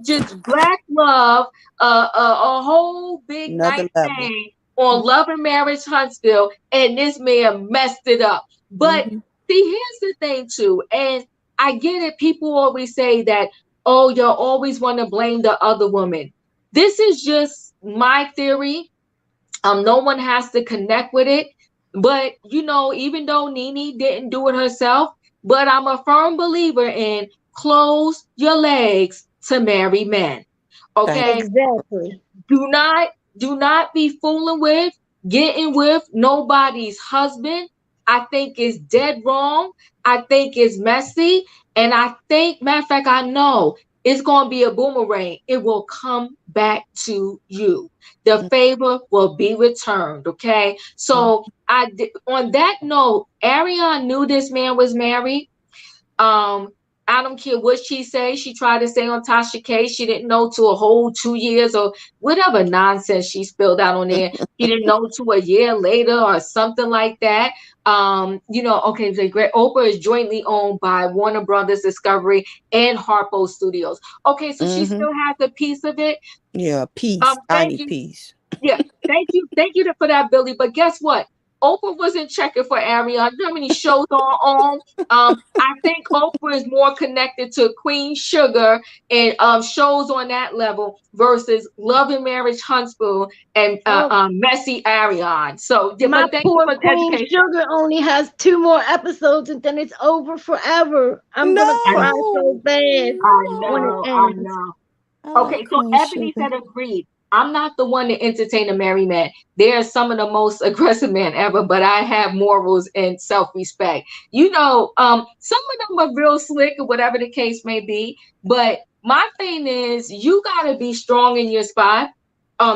black love, a whole big Another nice level. thing on Love and Marriage Huntsville, and this man messed it up. But Hmm. see, here's the thing too, and I get it. People always say that, oh, you always want to blame the other woman. This is just my theory. No one has to connect with it. But even though Nene didn't do it herself, but I'm a firm believer in close your legs to marry men. Thank Okay? Exactly. Do not be fooling with, getting with nobody's husband. I think is dead wrong. I think it's messy. And I think, matter of fact, I know it's going to be a boomerang. It will come back to you. The favor will be returned. Okay. you. So on that note, Ariane knew this man was married. um, I don't care what she say. She tried to say on Tasha K. She didn't know to a whole 2 years or whatever nonsense she spilled out on there. She didn't know to a year later or something like that. Okay, the great Oprah is jointly owned by Warner Brothers Discovery and Harpo Studios. Okay, so she Hmm. still has a piece of it. Yeah, peace, Thank tiny you. peace. Yeah, thank you for that, Billy. But guess what? Oprah wasn't checking for Ariana. You know how many shows are on? I think Oprah is more connected to Queen Sugar and shows on that level versus Love and Marriage Huntsville and Oh, Messy Ariane. So, yeah, my but thank you poor for the Queen education. Sugar only has 2 more episodes and then it's over forever. I'm gonna And cry No, so bad I when it no. know, I ends. know. I like Okay, so Queen Ebony Sugar. said agreed. I'm not the one to entertain a married man. They are some of the most aggressive men ever, but I have morals and self-respect. Some of them are real slick or whatever the case may be. But my thing is, you gotta be strong in your spot,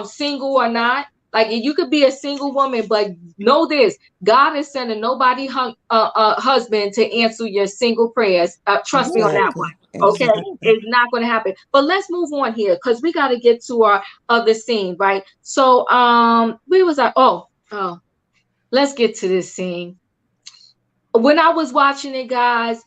single or not. Like you could be a single woman, but know this: God is sending nobody husband to answer your single prayers. Trust me on that one. Exactly. Okay, Exactly. it's not going to happen. But let's move on here because we got to get to our other scene, right? So, where was I? Oh, let's get to this scene. When I was watching it, guys,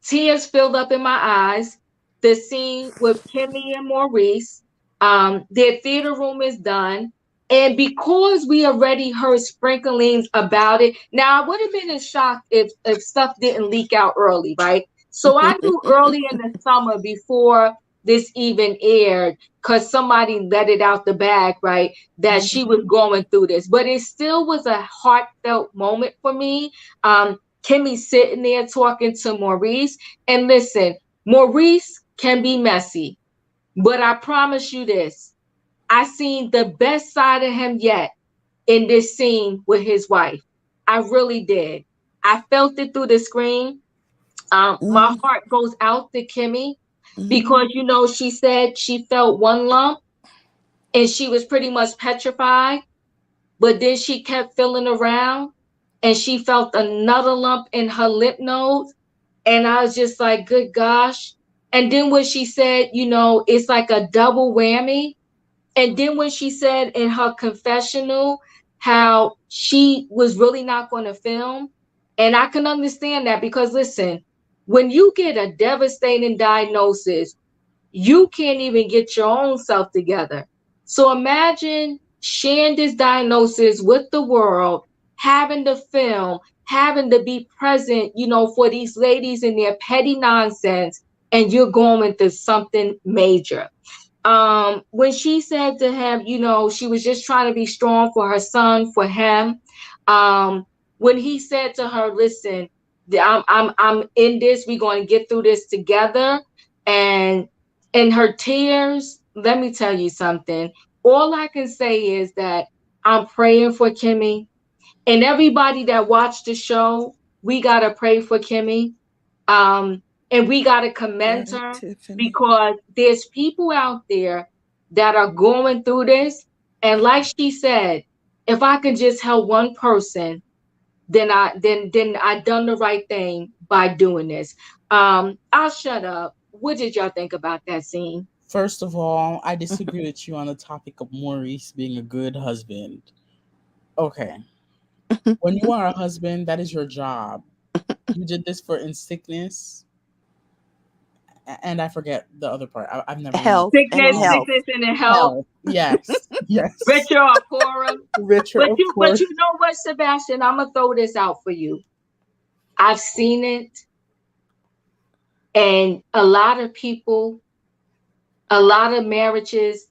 tears filled up in my eyes. The scene with Kimmy and Maurice, their theater room is done. And because we already heard sprinklings about it, now I would have been in shock if stuff didn't leak out early, right? So I knew early in the summer before this even aired, because somebody let it out the bag, right? That she Mhm. was going through this. But it still was a heartfelt moment for me. Kimmy sitting there talking to Maurice. And listen, Maurice can be messy, but I promise you this: I seen the best side of him yet. in this scene with his wife. I really did. I felt it through the screen. My Mhm. heart goes out to Kimmy Mhm. because, she said she felt one lump and she was pretty much petrified, but then she kept feeling around and she felt another lump in her lymph nodes. And I was just like, good gosh. And then when she said, it's like a double whammy. And then when she said in her confessional how she was really not going to film, and I can understand that because listen, when you get a devastating diagnosis, you can't even get your own self together. So imagine sharing this diagnosis with the world, having to film, having to be present, for these ladies and their petty nonsense, and you're going through something major. When she said to him, she was just trying to be strong for her son, for him. When he said to her, listen, I'm in this, we're going to get through this together. And in her tears, let me tell you something. All I can say is that I'm praying for Kimmy and everybody that watched the show. We got to pray for Kimmy. And we got to commend Right, her Tiffany. because there's people out there that are going through this. And like she said, if I could just help one person, then I done the right thing by doing this. I'll shut up. What did y'all think about that scene? First of all, I disagree with you on the topic of Maurice being a good husband. Okay. When you are a husband, that is your job. You did this for in sickness, and I forget the other part. I've never even Health and Sickness, um health. sickness, and in health, health. Yes, yes. richer or poorer. Richer, But of you, but course. you know what, Sebastian? I'm gonna throw this out for you. I've seen it, and a lot of people, a lot of marriages,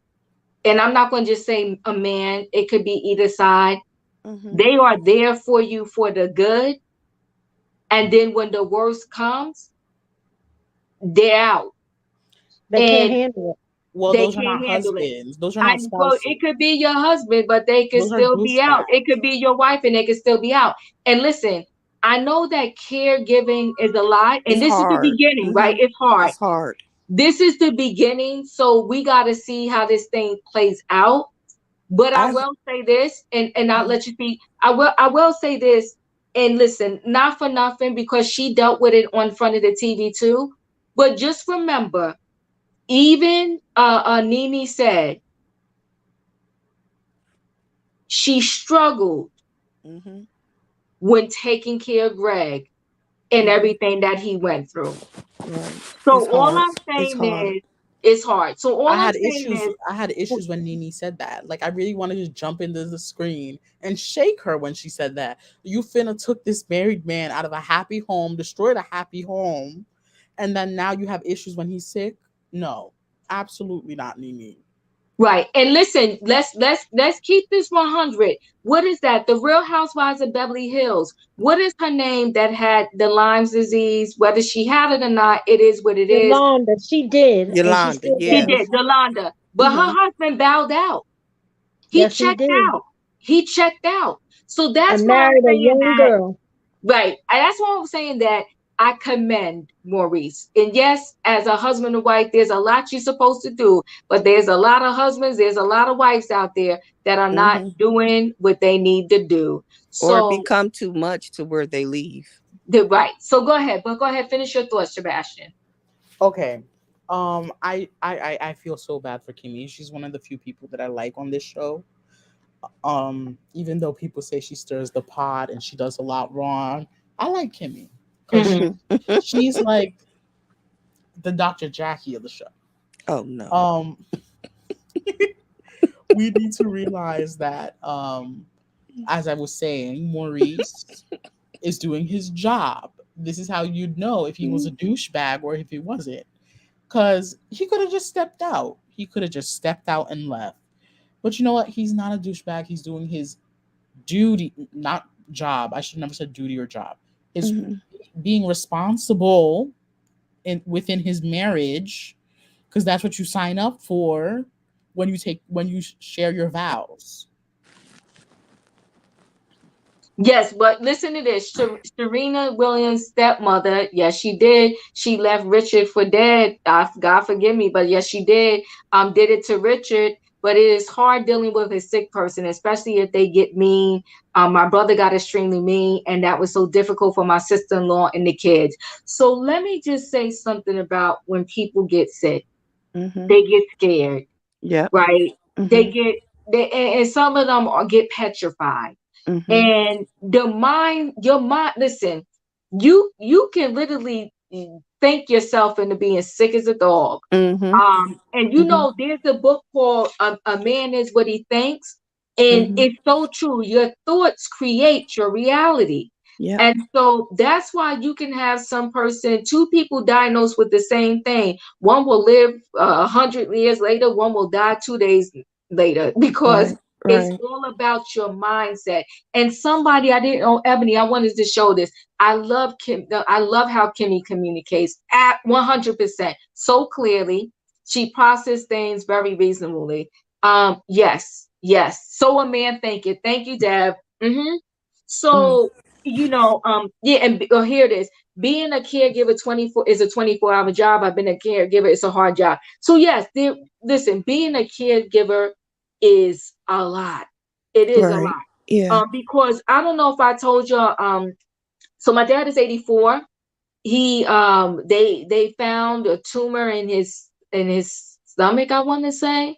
and I'm not going to just say a man, it could be either side. Mhm. They are there for you for the good. And then when the worst comes, they're out. They can't And handle it. Well, they those are can't not handle it. husbands. Those are not Well, spouses. it could be your husband, but they could Those are still be out. It douchebags. could be your wife and they could still be out. And listen, I know that caregiving is a lot. And It's this is the hard. beginning, right? Mhm. It's hard. It's hard. This is the beginning. So we got to see how this thing plays out. But I I will say this, and I'll Mhm. let you speak. I will say this, and listen, not for nothing, because she dealt with it on front of the TV too. But just remember, even Nene said she struggled Mhm. when taking care of Greg and Mhm. everything that he went through. Right. So It's all hard. I'm It's saying hard. is it's hard. So all I I'm had saying issues. is I had issues when Nene said that. Like I really wanted to jump into the screen and shake her when she said that. You finna took this married man out of a happy home, destroyed a happy home, and then now you have issues when he's sick. No, absolutely not, Nene. right. And listen, let's keep this 100. What is that? The Real Housewives of Beverly Hills. What is her name that had the Lyme's disease? Whether she had it or not, it is what it is. Yolanda, she did, and she Yolanda, still She does. did, yes. Yolanda. But her Mhm. husband bowed out. He Yes, he checked did. out. He checked out. So that's And why I'm married a saying young that. girl. Right. And that's why I'm saying that I commend Maurice. And yes, as a husband and wife, there's a lot you're supposed to do, but there's a lot of husbands, there's a lot of wives out there that are not Mhm. doing what they need to do. Or it So become too much to where they leave. they're right. So go ahead, but go ahead, finish your thoughts, Sebastian. Okay. I feel so bad for Kimmy. She's one of the few people that I like on this show. Even though people say she stirs the pot and she does a lot wrong, I like Kimmy because Mhm. she's like the Dr. Jackie of the show. Oh no. Um, we need to realize that, as I was saying, Maurice is doing his job. This is how you'd know if he was a douchebag or if he wasn't. Because he could have just stepped out. He could have just stepped out and left. But you know what? He's not a douchebag. He's doing his duty, not job. I should never said duty or job. His Mhm. being responsible within his marriage, because that's what you sign up for when you share your vows. Yes, but listen to this. Serena Williams' stepmother, yes, she did. She left Richard for dead. God forgive me, but yes, she did. Did it to Richard. But it is hard dealing with a sick person, especially if they get mean. My brother got extremely mean, and that was so difficult for my sister-in-law and the kids. So let me just say something about when people get sick. Mm-hmm. They get scared, Yep. right? Mm-hmm. They get and some of them get petrified. Mm-hmm. And your mind, listen, you can literally think yourself into being sick as a dog. Mm-hmm. And Mm-hmm. there's a book called a Man Is What He Thinks, and Mm-hmm. it's so true. Your thoughts create your reality. Yep. And so that's why you can have two people diagnosed with the same thing. One will live 100 years later, one will die 2 days later, because Right. it's Right. all about your mindset. And somebody I didn't know, Ebony, I wanted to show this. I love I love how Kimmy communicates at 100%, so clearly. She processes things very reasonably. Yes, yes. So a man, thank you, Deb. Mm. So yeah, and here it is. Being a caregiver 24 is a 24-hour job. I've been a caregiver, it's a hard job. So yes, listen, being a caregiver is a lot. It is a Right. lot. Yeah. Because I don't know if I told you, so my dad is 84. He they found a tumor in his stomach, I want to say.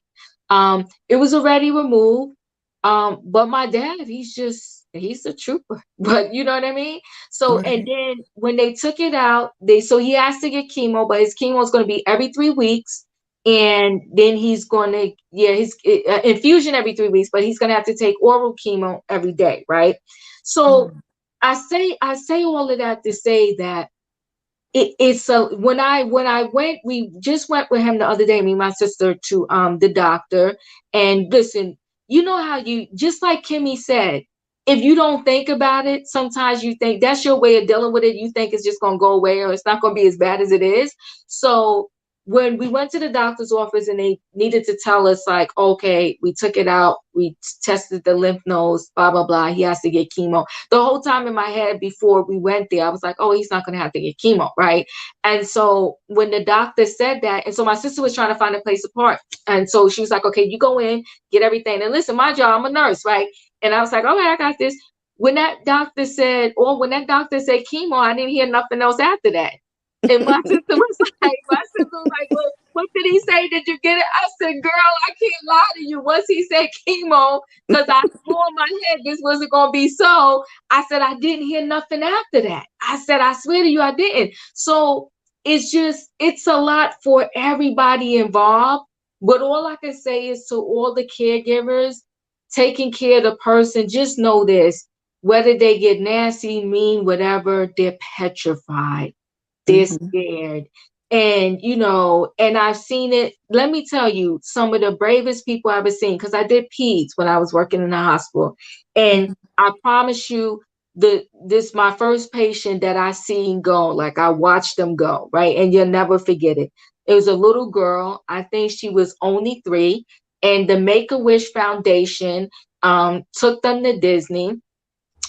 It was already removed. But my dad, he's a trooper. But you know what I mean? So, and Right. then when they took it out, so he has to get chemo, but his chemo is going to be every 3 weeks. And then he's going to, yeah, his infusion every 3 weeks, but he's going to have to take oral chemo every day, right? So Mm. I say all of that to say that it's a when I went, we just went with him the other day, me and my sister, to the doctor. And listen, you know how you, just like Kimmy said, if you don't think about it, sometimes you think that's your way of dealing with it. You think it's just gonna go away, or it's not gonna be as bad as it is. So when we went to the doctor's office and they needed to tell us, like, okay, we took it out, we tested the lymph nodes, blah blah blah, he has to get chemo. The whole time in my head before we went there, I was like, oh, he's not going to have to get chemo, right? And so when the doctor said that, and so my sister was trying to find a place to park. And so she was like, okay, you go in, get everything. And listen, my job, I'm a nurse, right? And I was like, okay, I got this. When that doctor said chemo, I didn't hear nothing else after that. And my sister was like, well, what did he say? Did you get it? I said, girl, I can't lie to you. Once he said chemo, because I swore in my head this wasn't going to be so, I said, I didn't hear nothing after that. I said, I swear to you, I didn't. So it's a lot for everybody involved. But all I can say is, to all the caregivers taking care of the person, just know this: whether they get nasty, mean, whatever, they're petrified. They're Mm-hmm. scared. And and I've seen it. Let me tell you, some of the bravest people I've ever seen, because I did peds when I was working in the hospital. And I promise you, this my first patient that I seen go, like, I watched them go, right? And you'll never forget it. It was a little girl. I think she was only 3. And the Make-A-Wish Foundation took them to Disney.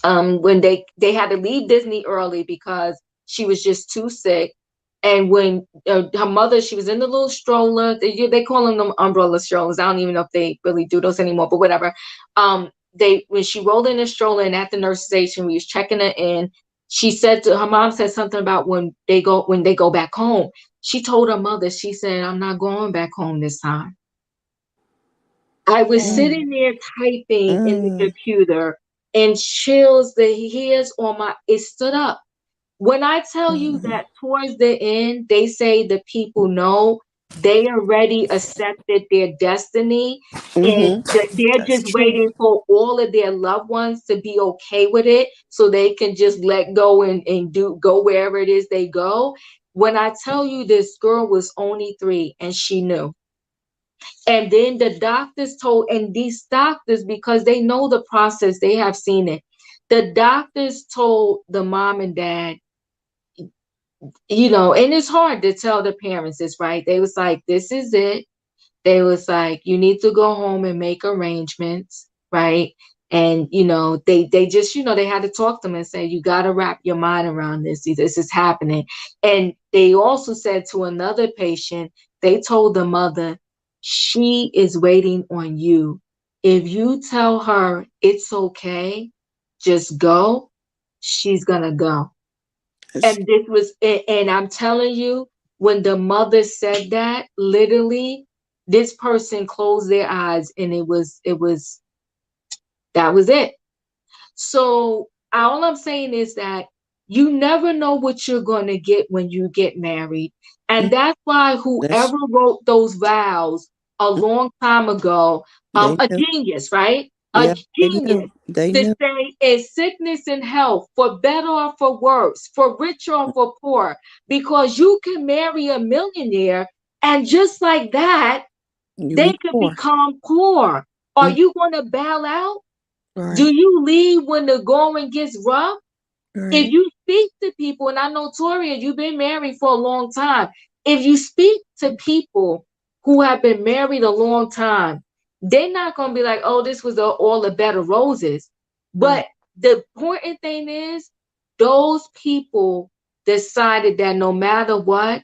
When they had to leave Disney early because she was just too sick. And when her mother, she was in the little stroller. They call them umbrella strollers. I don't even know if they really do those anymore, but whatever. When she rolled in the stroller, and at the nurse station, we was checking her in. Her mom said something about when they go back home. She told her mother, she said, I'm not going back home this time. I was Mm. sitting there typing in the Mm. computer, and chills, the hairs on it stood up. When I tell you Mm. that towards the end, they say the people know they already accepted their destiny, and Mm-hmm. they're That's just true. waiting for all of their loved ones to be okay with it, so they can just let go and go wherever it is they go. When I tell you, this girl was only 3 and she knew. And then the doctors told, and these doctors, because they know the process, they have seen it. The doctors told the mom and dad, and it's hard to tell the parents this, right? They was like, this is it. They was like, you need to go home and make arrangements, right? And, they just, they had to talk to them and say, you got to wrap your mind around this. This is happening. And they also said to another patient, they told the mother, she is waiting on you. If you tell her it's okay, just go, she's going to go. And and I'm telling you, when the mother said that, literally, this person closed their eyes, and that was it. So all I'm saying is that you never know what you're going to get when you get married. And that's why That's whoever wrote those vows a long time ago, they a knew. genius, right? A Yeah, they genius knew. They to knew. say in sickness and health, for better or for worse, for rich or for poor, because you can marry a millionaire and just like that, You they be could poor. become poor. Are Mm, you going to bail out? Do right. you leave when the going gets rough? If Right. you speak to people, and I know Toria, you've been married for a long time. If you speak to people who have been married a long time, they're not going to be like, oh, this was all the bed of roses. Right. But the important thing is, those people decided that no matter what,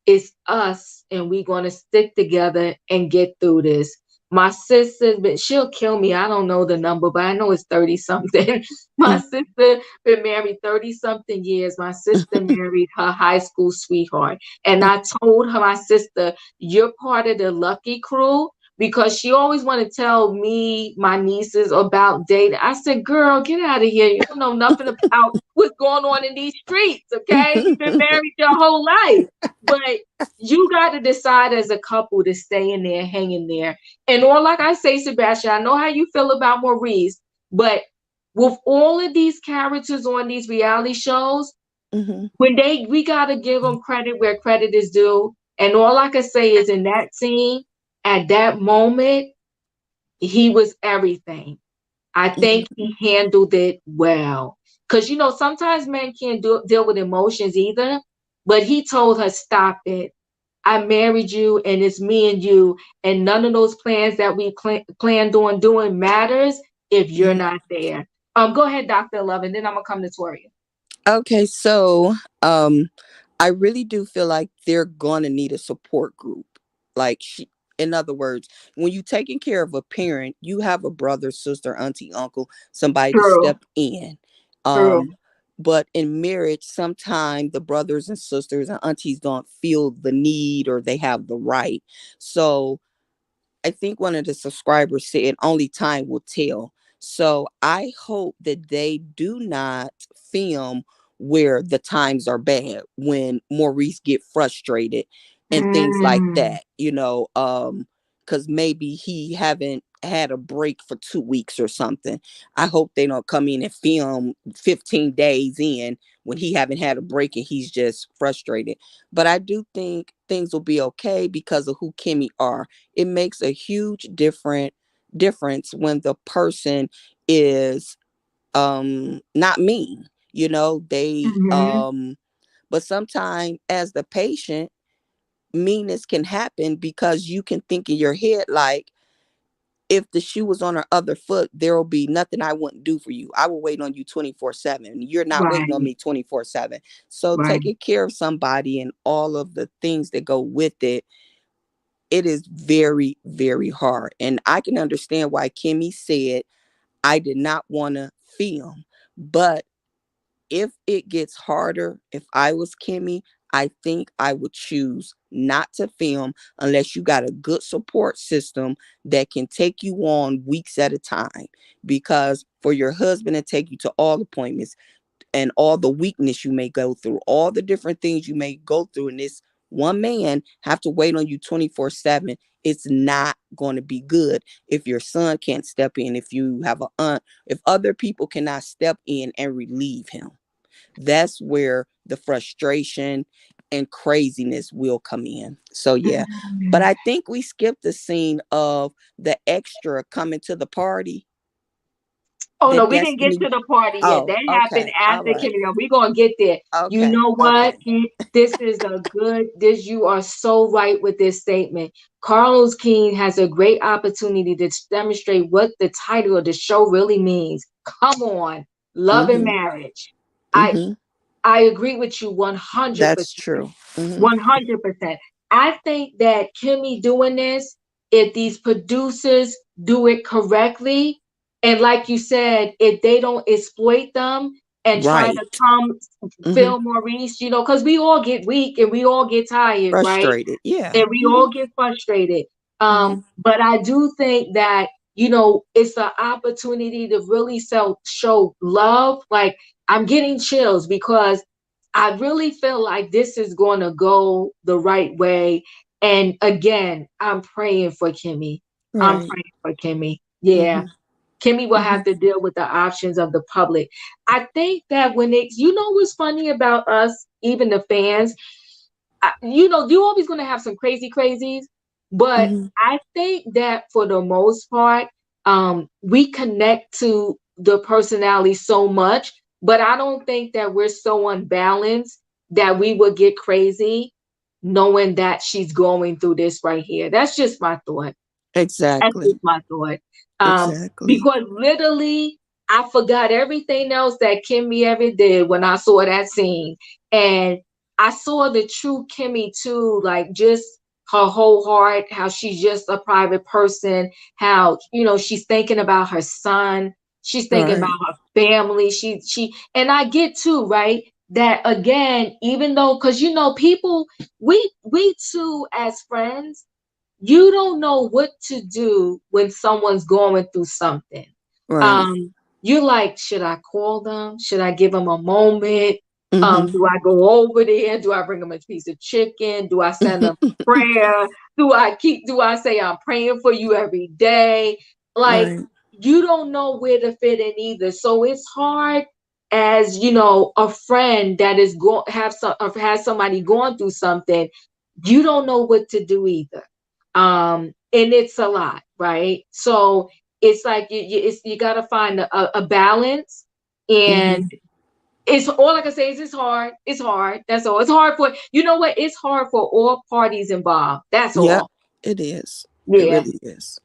it's us and we're going to stick together and get through this. My sister, but she'll kill me. I don't know the number, but I know it's 30 something. My Mm. sister been married 30 something years. My sister married her high school sweetheart. And I told her, my sister, you're part of the lucky crew, because she always want to tell me, my nieces, about dating. I said, girl, get out of here. You don't know nothing about what's going on in these streets, okay? You've been married your whole life. But you got to decide as a couple to stay in there, hang in there. And or like I say, Sebastian, I know how you feel about Maurice, but with all of these characters on these reality shows, Mhm. we got to give them credit where credit is due. And all I can say is, in that scene, at that moment, he was everything. I think Mhm. he handled it well. Because, sometimes men can't deal with emotions either. But he told her, stop it. I married you, and it's me and you. And none of those plans that we planned on doing matters if you're Mhm. not there. Go ahead, Dr. Love, and then I'm going to come to Toria. Okay, so I really do feel like they're gonna need a support group. Like in other words, when you taking care of a parent, you have a brother, sister, auntie, uncle, somebody to True, step in. true. Um, but in marriage, sometimes the brothers and sisters and aunties don't feel the need or they have the right. So I think one of the subscribers said only time will tell. So I hope that they do not film where the times are bad when Maurice get frustrated and things like Mm, that, because maybe he haven't had a break for 2 weeks or something. I hope they don't come in and film 15 days in when he haven't had a break and he's just frustrated. But I do think things will be okay because of who Kimmy are. It makes a huge difference when the person is not mean, they mhm. but sometimes as the patient, meanness can happen because you can think in your head like, if the shoe was on her other foot, there will be nothing I wouldn't do for you. I will wait on you 24/7. You're not waiting on Right, me 24/7. So right. taking care of somebody and all of the things that go with it, it is very, very hard. And I can understand why Kimmy said, I did not want to film. But if it gets harder, if I was Kimmy, I think I would choose not to film unless you got a good support system that can take you on weeks at a time. Because for your husband to take you to all appointments, and all the weakness you may go through, all the different things you may go through, and this one man have to wait on you 24/7. It's not going to be good if your son can't step in, if you have a aunt, if other people cannot step in and relieve him. That's where the frustration and craziness will come in. So yeah. But Mm. I think we skipped the scene of the extra coming to the party. Oh no, That we didn't get Destiny. to the party yet. Oh, That happened okay. All after right. Kimmy. We're gonna get there. You Okay. know what? Okay. This is a good this you are so right with this statement. Carlos King has a great opportunity to demonstrate what the title of the show really means. Come on, love and Mm-hmm. marriage. I Mm-hmm. I agree with you 100%. That's true. Mm-hmm. 100%. I think that Kimmy doing this, if these producers do it correctly, and like you said, if they don't exploit them and try to Right. come Mm-hmm. film Maurice, because we all get weak and we all get tired, right? Frustrated. Yeah. And we Mm-hmm. all get frustrated. Mm-hmm. But I do think that, it's an opportunity to really show love. Like, I'm getting chills because I really feel like this is going to go the right way. And again, I'm praying for Kimmy. I'm Right. praying for Kimmy. Yeah. Mm-hmm. Kimmy will Mm-hmm. have to deal with the options of the public. I think that what's funny about us, even the fans, you're always going to have some crazies, but Mm-hmm. I think that for the most part, we connect to the personality so much, but I don't think that we're so unbalanced that we would get crazy knowing that she's going through this right here. That's just my thought. That's Exactly. just my thought. Exactly. Because literally, I forgot everything else that Kimmy ever did when I saw that scene. And I saw the true Kimmy too, like just her whole heart, how she's just a private person, how, she's thinking about her son, she's thinking about Right. her family. And I get too, right? That again, even though, because people, we too, as friends, you don't know what to do when someone's going through something. Right. Um, you're like, should I call them? Should I give them a moment? Mm-hmm. Do I go over there? Do I bring them a piece of chicken? Do I send them prayer? Do I say I'm praying for you every day? Like, Right. you don't know where to fit in either. So it's hard as, a friend that is going has somebody going through something. You don't know what to do either. And it's a lot, right? So it's like you got to find a balance. And Mm-hmm. it's all I can say is it's hard. It's hard. That's all. It's hard for, what? It's hard for all parties involved. That's Yep. all. It is. It Yeah. really is.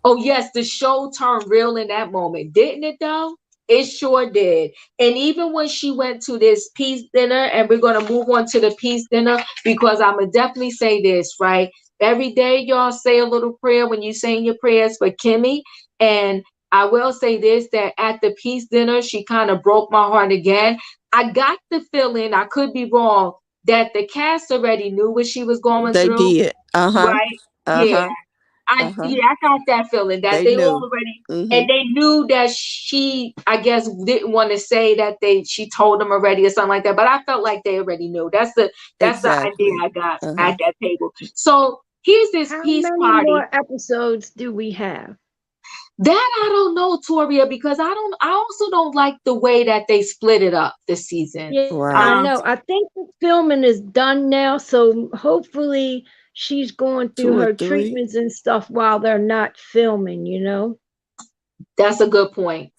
Oh, yes, the show turned real in that moment, didn't it, though? It sure did. And even when she went to this peace dinner, and we're going to move on to the peace dinner, because I'm going to definitely say this, right? Every day, y'all say a little prayer when you saying your prayers for Kimmy. And I will say this, that at the peace dinner, she kind of broke my heart again. I got the feeling, I could be wrong, that the cast already knew what she was going They through, did. Uh-huh. right? Yeah. Uh-huh. Uh-huh. I got that feeling that They they knew. already, Mm-hmm. and they knew that she, I guess, didn't want to say that she told them already or something like that. But I felt like they already knew. That's the idea Exactly. I got Uh-huh. at that table. So here's this How peace many party. more episodes do we have? That I don't know, Toria, because I also don't like the way that they split it up this season. Yeah, I Right. know. I think the filming is done now, so hopefully she's going through 2 or her 3. treatments and stuff while they're not filming. That's a good point.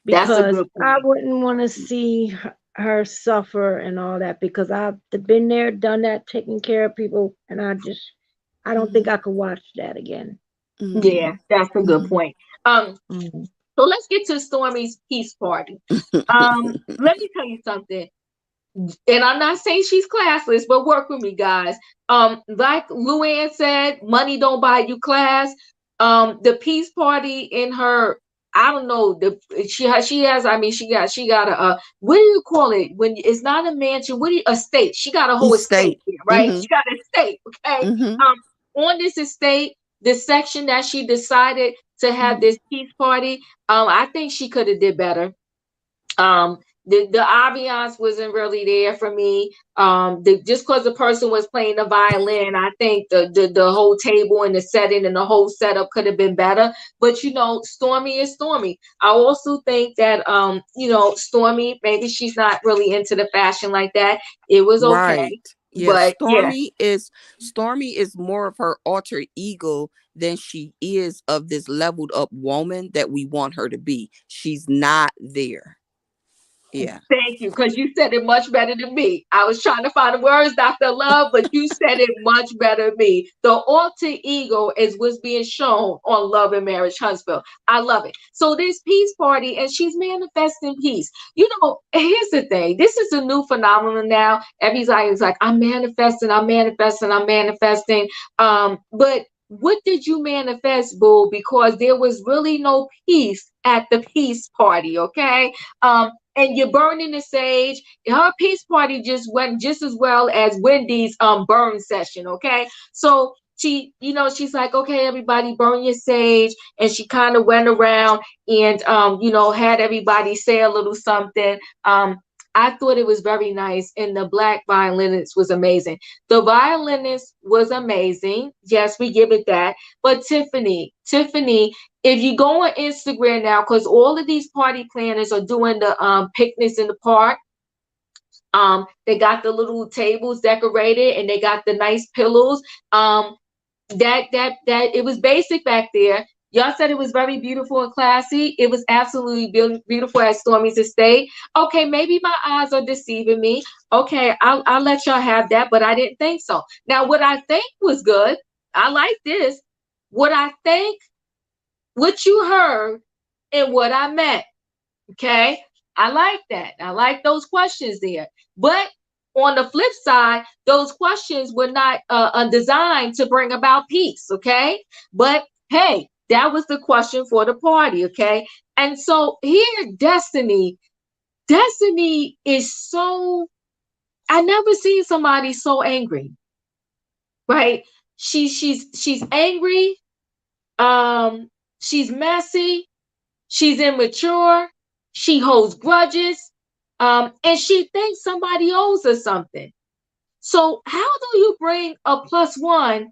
That's a Because good I point. wouldn't want to see her suffer and all that because I've been there, done that, taking care of people, and I don't think Mm-hmm. I could watch that again. Yeah, that's a good Mm-hmm. point. Um, Mm. so let's get to Stormy's peace party. Let me tell you something. And I'm not saying she's classless, but work with me, guys. Like Luann said, money don't buy you class. The peace party in her, I don't know, she got a, what do you call it when it's not a mansion? A state? She got a whole estate Estate. here, right? Mm-hmm. She got an estate, okay. Mm-hmm. On this estate, the section that she decided to have this peace party, I think she could have did better. The ambiance wasn't really there for me. Just because the person was playing the violin, I think the whole table and the setting and the whole setup could have been better. But Stormy is Stormy. I also think that Stormy, maybe she's not really into the fashion like that. It was okay. Right. Yeah, But yeah, Stormy is more of her alter ego than she is of this leveled up woman that we want her to be. She's not there. Yeah. thank you, because you said it much better than me. I was trying to find the words, Dr. Love, but you said it much better than me. The alter ego is what's being shown on Love and Marriage Huntsville. I love it. So this peace party, and she's manifesting peace. You know, here's the thing. This is a new phenomenon now. Everybody's like, I'm manifesting, I'm manifesting, I'm manifesting. But what did you manifest, boo? Because there was really no peace at the peace party, okay? And you're burning the sage. Her peace party just went just as well as Wendy's burn session, okay? So she, you know, she's like, okay, everybody burn your sage. And she kind of went around and you know, had everybody say a little something. I thought it was very nice, and the black violinist was amazing. The violinist was amazing. Yes, we give it that. But Tiffany, if you go on Instagram now, because all of these party planners are doing the picnics in the park. They got the little tables decorated, and they got the nice pillows. That it was basic back there. Y'all said it was very beautiful and classy. It was absolutely beautiful at Stormy's estate. Okay, maybe my eyes are deceiving me. Okay, I'll let y'all have that, but I didn't think so. Now, what I think was good, I like this. What I think, what you heard, and what I meant. Okay, I like that. I like those questions there. But on the flip side, those questions were not designed to bring about peace. Okay, but hey, that was the question for the party. Okay, and so here, Destiny is so. I never seen somebody so angry. Right? She's angry. She's messy. She's immature. She holds grudges. And she thinks somebody owes her something. So how do you bring a plus one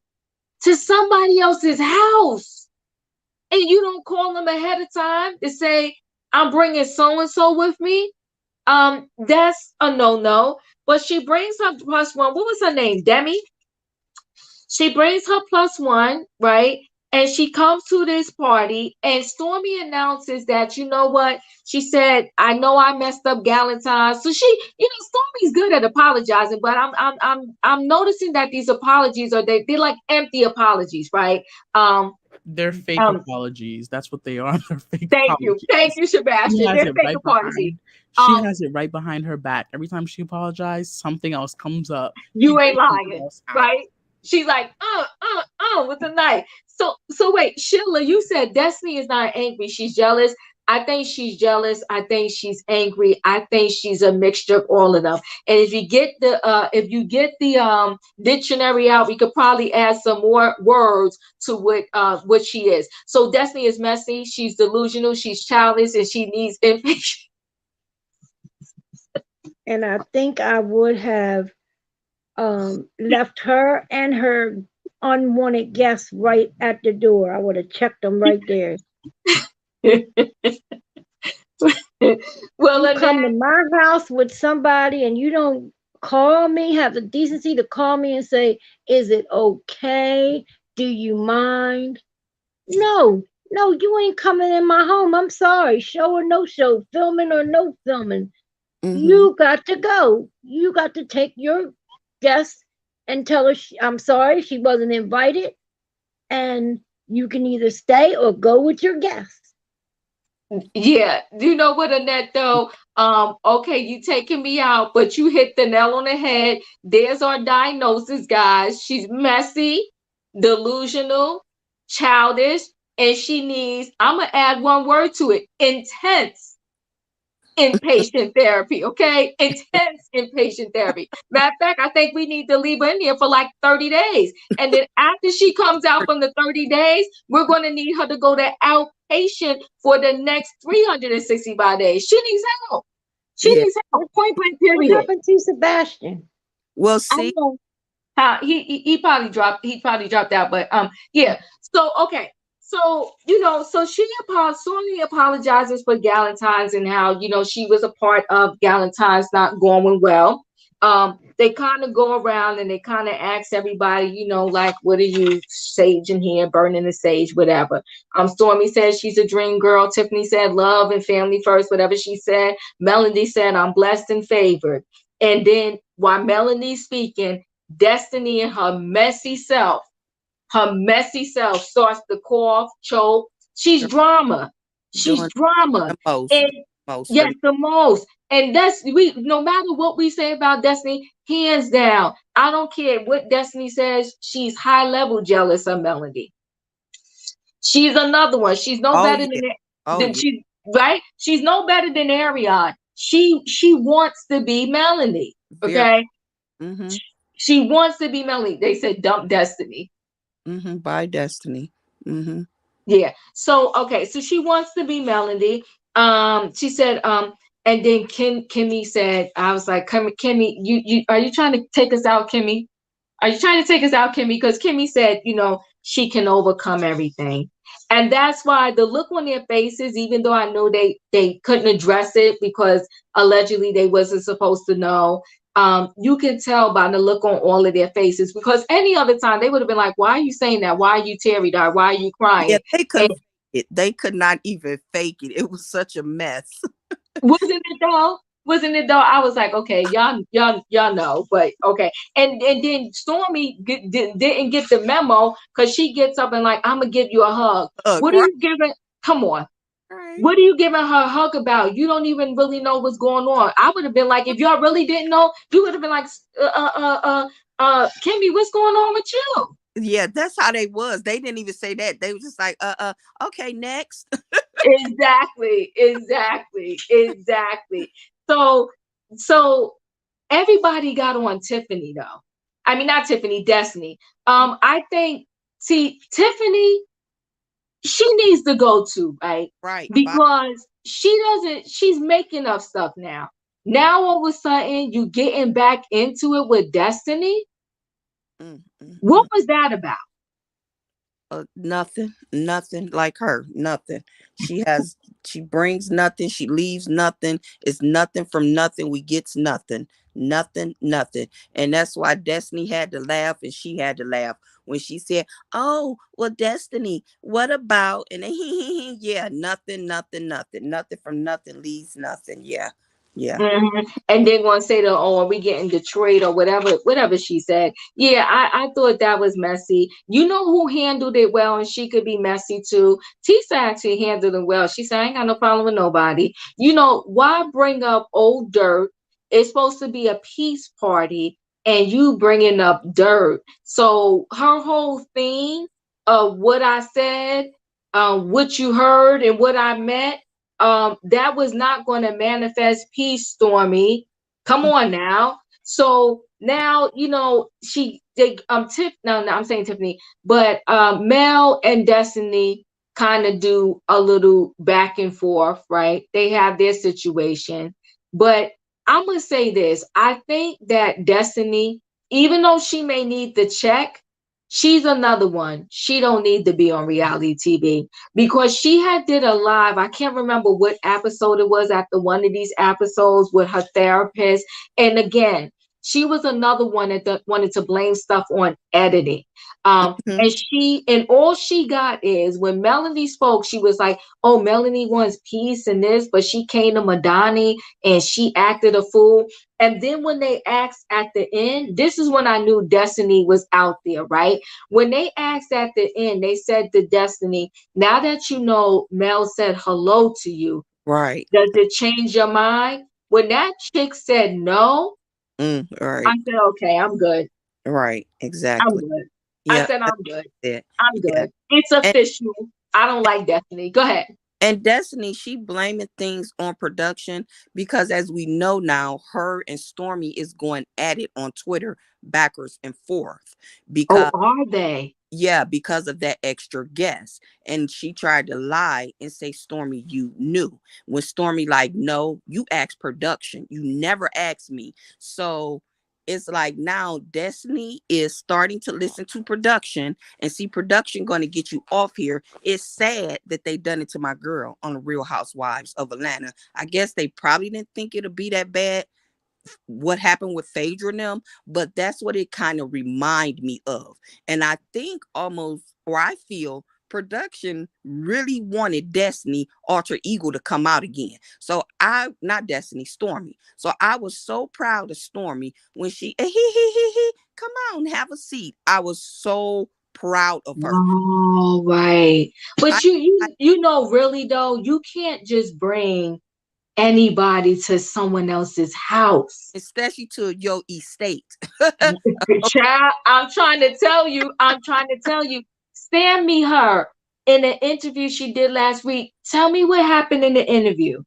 to somebody else's house and you don't call them ahead of time to say, I'm bringing so and so with me? That's a no. But she brings her plus one. What was her name? Demi? She brings her plus one, right? And she comes to this party, and Stormy announces that, you know what? She said, I know I messed up Galentine's. So she, you know, Stormy's good at apologizing, but I'm noticing that these apologies they're like empty apologies, right? They're fake apologies. That's what they are. They're fake Thank apologies. you, Sebastian. They're fake apologies. She has it right behind her back. Every time she apologizes, something else comes up. You ain't lying, right? She's like, with a knife. So wait, Sheila, you said Destiny is not angry. She's jealous. I think she's jealous. I think she's angry. I think she's a mixture of all of them. And if you get the dictionary out, we could probably add some more words to what she is. So Destiny is messy. She's delusional. She's childish, and she needs impatience. And I think I would have left her and her unwanted guests right at the door. I would have checked them right there. Well, you come to my house with somebody and you don't call me, have the decency to call me and say, is it okay? Do you mind? No, you ain't coming in my home. I'm sorry. Show or no show, filming or no filming. Mm-hmm. You got to go. You got to take your guest and tell her I'm sorry she wasn't invited, and you can either stay or go with your guests. Yeah, you know what, Annette, though? Okay, you taking me out, but you hit the nail on the head. There's our diagnosis, guys. She's messy, delusional, childish, and she needs, I'm gonna add one word to it, intense inpatient therapy. Okay, intense inpatient therapy. Matter of fact, I think we need to leave her in here for like 30 days, and then after she comes out from the 30 days, we're going to need her to go to outpatient for the next 365 days. She needs help. She needs help. Point blank period. What happened to Sebastian? Well, see, he probably dropped out, but yeah. So okay. So, you know, so Stormy apologizes for Galentine's and how, you know, she was a part of Galentine's not going well. They kind of go around and they kind of ask everybody, like, what are you saging here, burning the sage, whatever. Stormy says she's a dream girl. Tiffany said love and family first, whatever she said. Melody said I'm blessed and favored. And then while Melanie's speaking, Destiny and her messy self starts to cough, choke. She's drama. She's Doing drama. the most, And most yes, the most. And that's no matter what we say about Destiny, hands down, I don't care what Destiny says, she's high level jealous of Melody. She's another one. She's no Oh better yeah, oh than yeah, she right. She's no better than Ariane. She wants to be Melanie. very. Okay, Mm-hmm. she wants to be Melanie. They said dump Destiny. Mm-hmm. By Destiny. Mm-hmm. Yeah. So okay. So she wants to be Melody. She said. And then Kimmy said, I was like, Kimmy, you are you trying to take us out, Kimmy? Are you trying to take us out, Kimmy? Because Kimmy said, she can overcome everything. And that's why the look on their faces, even though I know they couldn't address it because allegedly they wasn't supposed to know. You can tell by the look on all of their faces, because any other time they would have been like, why are you saying that? Why are you teary-eyed? Why are you Yeah, crying? they And couldn't fake it. They could not even fake it. It was such a mess. wasn't it though? Wasn't it though? I was like, okay, y'all know, but okay. And then Stormy didn't get the memo because she gets up and like, I'm gonna give you a hug. What are Right, you giving? Come on. right. What are you giving her a hug about? You don't even really know what's going on. I would have been like, if y'all really didn't know, you would have been like, Kimmy, what's going on with you? Yeah, that's how they was. They didn't even say that. They was just like, okay, next. Exactly. So everybody got on Tiffany though. I mean, not Tiffany, Destiny. I think, see, Tiffany, she needs to go to, right? Right. Bye. Because she's making up stuff now. Now all of a sudden you getting back into it with Destiny. Mm, mm, What mm. was that about? Nothing like her. Nothing. She brings nothing. She leaves nothing. It's nothing from nothing. We gets nothing. Nothing. And that's why Destiny had to laugh and she had to laugh when she said, oh, well, Destiny, what about? And then yeah, nothing from nothing leaves nothing. Yeah. Yeah. And they're gonna say to, oh, are we getting Detroit or whatever she said. Yeah, I thought that was messy. You know who handled it well, and she could be messy too. Tisa actually handled it well. She said, I ain't got no problem with nobody. Why bring up old dirt? It's supposed to be a peace party, and you bringing up dirt. So her whole thing of what I said, what you heard, and what I meant, that was not going to manifest peace, Stormy. Come on now. So now, no, I'm saying Tiffany, but Mel and Destiny kind of do a little back and forth, right? They have their situation. But I'm gonna say this. I think that Destiny, even though she may need the check, she's another one. She don't need to be on reality TV, because she had did a live. I can't remember what episode it was, after one of these episodes with her therapist. And again, she was another one that wanted to blame stuff on editing. Mhm. And all she got is when Melanie spoke, she was like, oh, Melanie wants peace and this, but she came to Madani and she acted a fool. And then when they asked at the end, this is when I knew Destiny was out there, right? When they asked at the end, they said to Destiny, now that you know Mel said hello to you, Right. does it change your mind? When that chick said no, I Right. said, okay, I'm good. Right. I'm Exactly. good. I Yeah. said, That's I'm good. it. I'm Yeah. good. It's And official. I don't like Destiny. Go ahead. And Destiny, she blaming things on production because, as we know now, her and Stormy is going at it on Twitter backwards and forth Oh, because, are they? yeah, because of that extra guest. And she tried to lie and say, Stormy, you knew. When Stormy like, no, you asked production. You never asked me. So it's like now Destiny is starting to listen to production and see production going to get you off here. It's sad that they done it to my girl on the Real Housewives of Atlanta. I guess they probably didn't think it'll be that bad. what happened with Phaedra and them, but that's what it kind of remind me of. And I think almost, or I feel production really wanted Destiny alter ego to come out again. So not Destiny, Stormy. So I was so proud of Stormy when she come on, have a seat. I was so proud of her. Oh, right. But I, you know, really though, you can't just bring anybody to someone else's house. especially to your estate. Child, I'm trying to tell you, stand me her in an interview she did last week. Tell me what happened in the interview.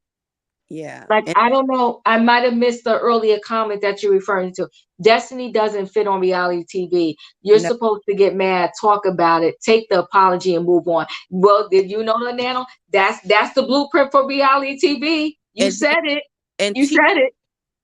Yeah. Like, I don't know. I might have missed the earlier comment that you're referring to. Destiny doesn't fit on reality TV. You're No, supposed to get mad, talk about it, take the apology, and move on. Well, did you know that, Nano? That's the blueprint for reality TV. You and said it. and You said it.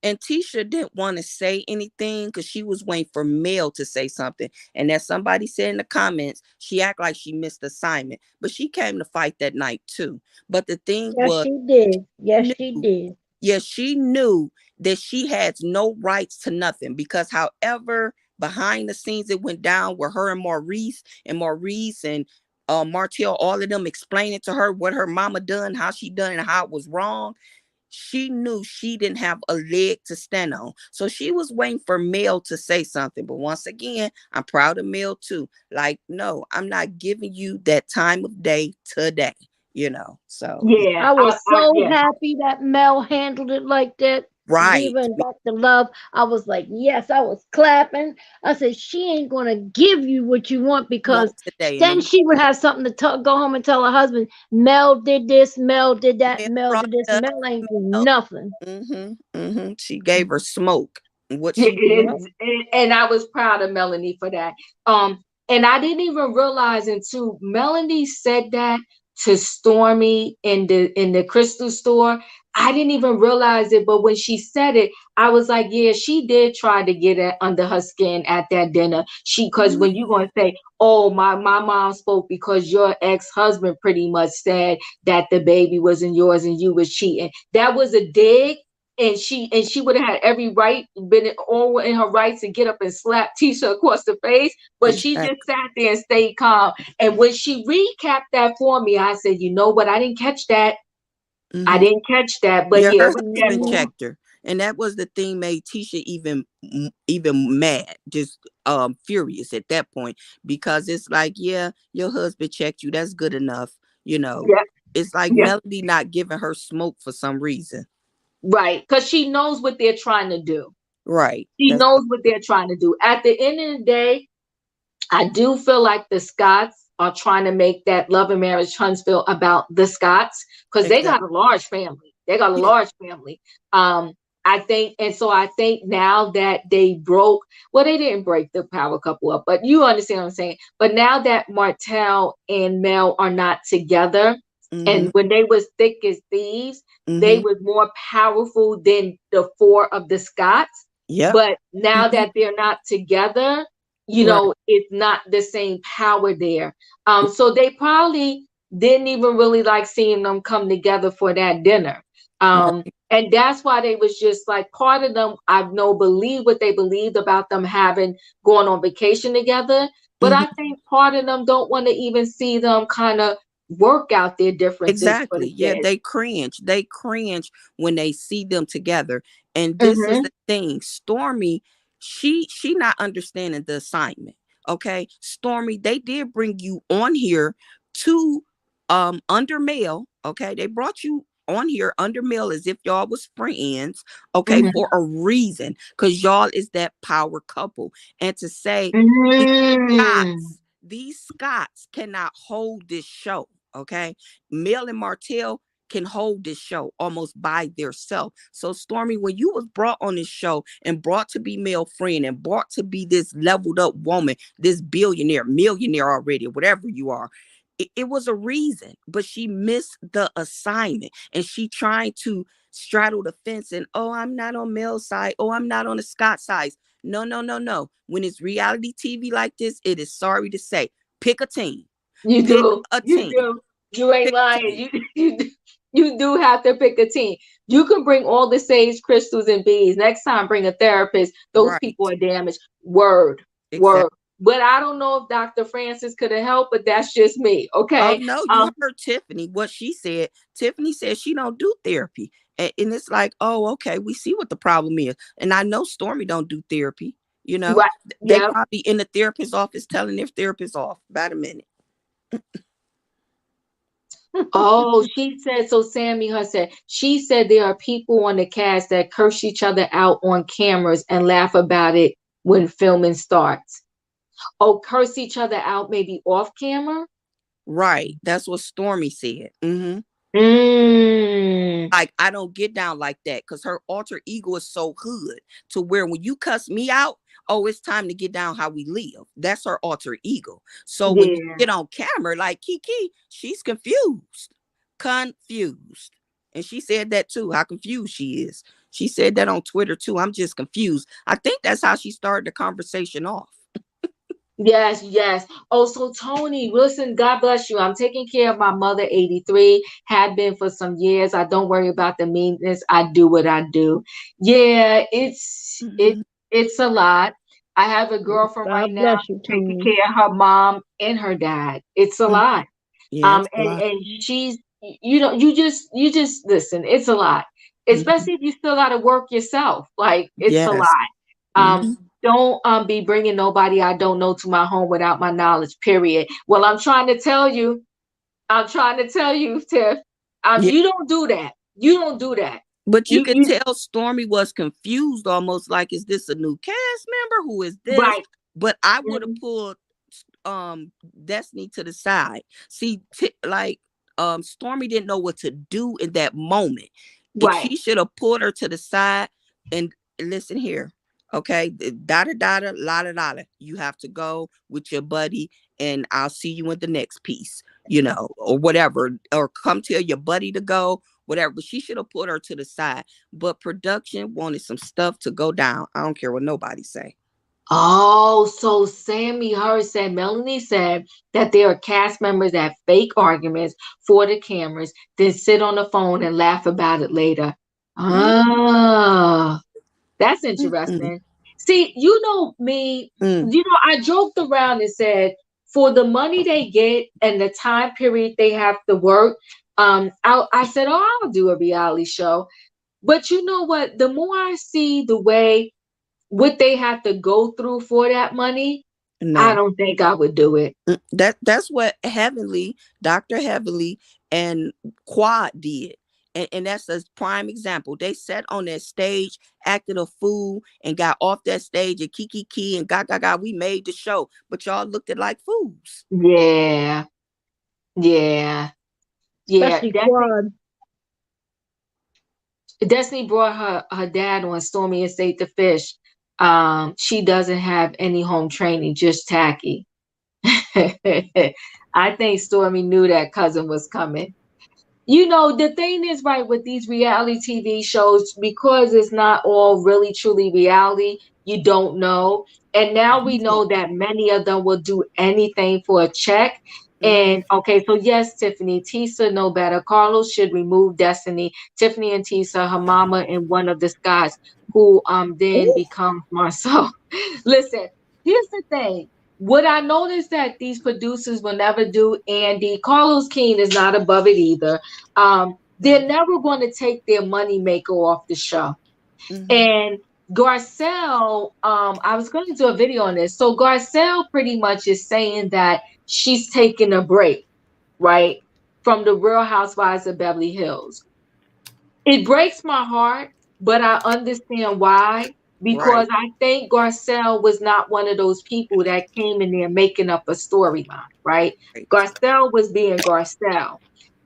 And Tisha didn't want to say anything because she was waiting for Mel to say something. And as somebody said in the comments, she acted like she missed assignment. But she came to fight that night too. But the thing Yes, was, she did. Yes, knew, she did. yeah, she knew that she had no rights to nothing because however behind the scenes it went down with her and Maurice and Martell, all of them explaining to her what her mama done, how she done, and how it was wrong. She knew she didn't have a leg to stand on. So she was waiting for Mel to say something. But once again, I'm proud of Mel too. Like, no, I'm not giving you that time of day today, So, Yeah. I was so Yeah. happy that Mel handled it like that. right. Diva and Dr. Love. I was like, yes, I was clapping. I said, she ain't gonna give you what you want because Want today. And then the she would have something to go home and tell her husband, Mel did this, Mel did that, Mel Mel brought did this. it up. Mel ain't do Mel. nothing. She gave her smoke. What Yeah, she Yep. and I was proud of Melanie for that. And I didn't even realize until Melanie said that to Stormy in the crystal store. I didn't even realize it, but when she said it, I was like, yeah, she did try to get it under her skin at that dinner. Because when you gonna say, oh, my mom spoke because your ex-husband pretty much said that the baby wasn't yours and you was cheating. That was a dig, and she would have had every right, been all in her rights to get up and slap Tisha across the face, but she just exactly. sat there and stayed calm. And when she recapped that for me, I said, you know what? I didn't catch that. I hmm didn't catch that. But Yeah, yeah, her we husband definitely. Mhm. checked her, and that was the thing made Tisha even mad, just furious at that point because it's like, yeah, your husband checked you. That's good enough. You know, Yeah, it's like yeah, Melody not giving her smoke for some reason. right. Because she knows what they're trying to do. Right. She That's knows what they're trying to do. At the end of the day, I do feel like the Scots are trying to make that Love and Marriage Huntsville about the Scots because they exactly. got a large family. They got a Yeah. large family. I think, and so I think now that they broke, well, they didn't break the power couple up, but you understand what I'm saying. But now that Martell and Mel are not together, hmm and when they was thick as thieves, they hmm was more powerful than the four of the Scots. Yep. But now hmm that they're not together, Right. it's not the same power there. So they probably didn't even really like seeing them come together for that dinner. Right. And that's why they was just like, part of them, I know, believe what they believed about them having gone on vacation together. But I hmm think part of them don't want to even see them kind of work out their differences for Exactly. the Yeah, kids. they cringe. They cringe when they see them together. And this is Mm-hmm. the thing. Stormy, she not understanding the assignment. Okay. Stormy, they did bring you on here to under mail. Okay. They brought you on here under mail as if y'all was friends. Okay, Mm-hmm. for a reason. Because y'all is that power couple. And to say Mm-hmm. these Scots cannot hold this show. Okay. Mel and Martell can hold this show almost by themselves. So Stormy, when you was brought on this show and brought to be male friend and brought to be this leveled up woman, this billionaire, millionaire already, whatever you are, it was a reason, but she missed the assignment and she trying to straddle the fence and, oh, I'm not on Mel's side. Oh, I'm not on the Scott side. No, no, no, no. When it's reality TV like this, it is sorry to say, pick a team. You Pick do. a You team. do. You ain't Pick a lying. team. You do. You do have to pick a team. You can bring all the sage crystals and beads. Next time, bring a therapist. Those people Right. are damaged. Word, word. Exactly. But I don't know if Dr. Francis could have helped, but that's just me. Oh Okay. no, you heard Tiffany. What she said. Tiffany said she don't do therapy. And it's like, oh, okay, we see what the problem is. And I know Stormy don't do therapy. Right. They Yeah. probably in the therapist's office telling their therapist off. About a minute. Oh, she said, so Sammy her said, she said there are people on the cast that curse each other out on cameras and laugh about it when filming starts. Oh, curse each other out maybe off camera? Right. That's what Stormy said. Mm. Like, I don't get down like that because her alter ego is so hood to where when you cuss me out, oh, it's time to get down how we live. That's her alter ego. So when you Yeah. get on camera, like Kiki, she's confused. Confused. And she said that too, how confused she is. She said that on Twitter too. I'm just confused. I think that's how she started the conversation off. Yes, yes. Oh, so Tony, listen, God bless you. I'm taking care of my mother, 83, had been for some years. I don't worry about the meanness. I do what I do. Yeah, Mhm. it's a lot. I have a girlfriend right God now bless you, taking Tony. care of her mom and her dad. It's a Mhm. lot. Yeah, it's a lot. And she's, you just listen, it's a lot, Mhm. especially if you still got to work yourself. Like, it's a Yes. lot. Mhm. Don't be bringing nobody I don't know to my home without my knowledge, period. Well, I'm trying to tell you, Tiff, Yeah. you don't do that. You don't do that. But you could You tell Stormy was confused, almost like, is this a new cast member? Who is this? right. But I would have Mhm. pulled Destiny to the side. See, like Stormy didn't know what to do in that moment. Right. She should have pulled her to the side and listen here. Okay, dada dada lada lada. You have to go with your buddy, and I'll see you in the next piece. Or whatever, or come tell your buddy to go, whatever. But she should have put her to the side. But production wanted some stuff to go down. I don't care what nobody say. Oh, so Melanie said that there are cast members that fake arguments for the cameras, then sit on the phone and laugh about it later. Mm, Ah, that's mm, mm, interesting. See, you know me, mm. I joked around and said for the money they get and the time period they have to work, I said, oh, I'll do a reality show. But you know what? The more I see the way what they have to go through for that money, I No. don't think I would do it. That's what Dr. Heavenly and Quad did. And that's a prime example. They sat on that stage, acted a fool, and got off that stage and kiki and ga. We made the show, but y'all looked at like fools. Yeah, yeah, yeah. Especially Destiny, Quad. Destiny brought her dad on Stormy and State to Fish. She doesn't have any home training, just tacky. I think Stormy knew that cousin was coming. The thing is, right, with these reality TV shows, because it's not all really truly reality, you don't know. And now we know that many of them will do anything for a check. Mm-hmm. And okay, so yes, Tiffany, Tisa know better. Carlos should remove Destiny. Tiffany and Tisa, her mama, and one of the Scots, who then Ooh, becomes Marcel. Listen, here's the thing. What I noticed that these producers will never do, Andy, Carlos King is not above it either. They're never going to take their money maker off the show. Mm-hmm. And Garcelle, I was going to do a video on this. So Garcelle pretty much is saying that she's taking a break, right, from the Real Housewives of Beverly Hills. It breaks my heart, but I understand why. Right. Because I think Garcelle was not one of those people that came in there making up a storyline, right? Right. Garcelle was being Garcelle.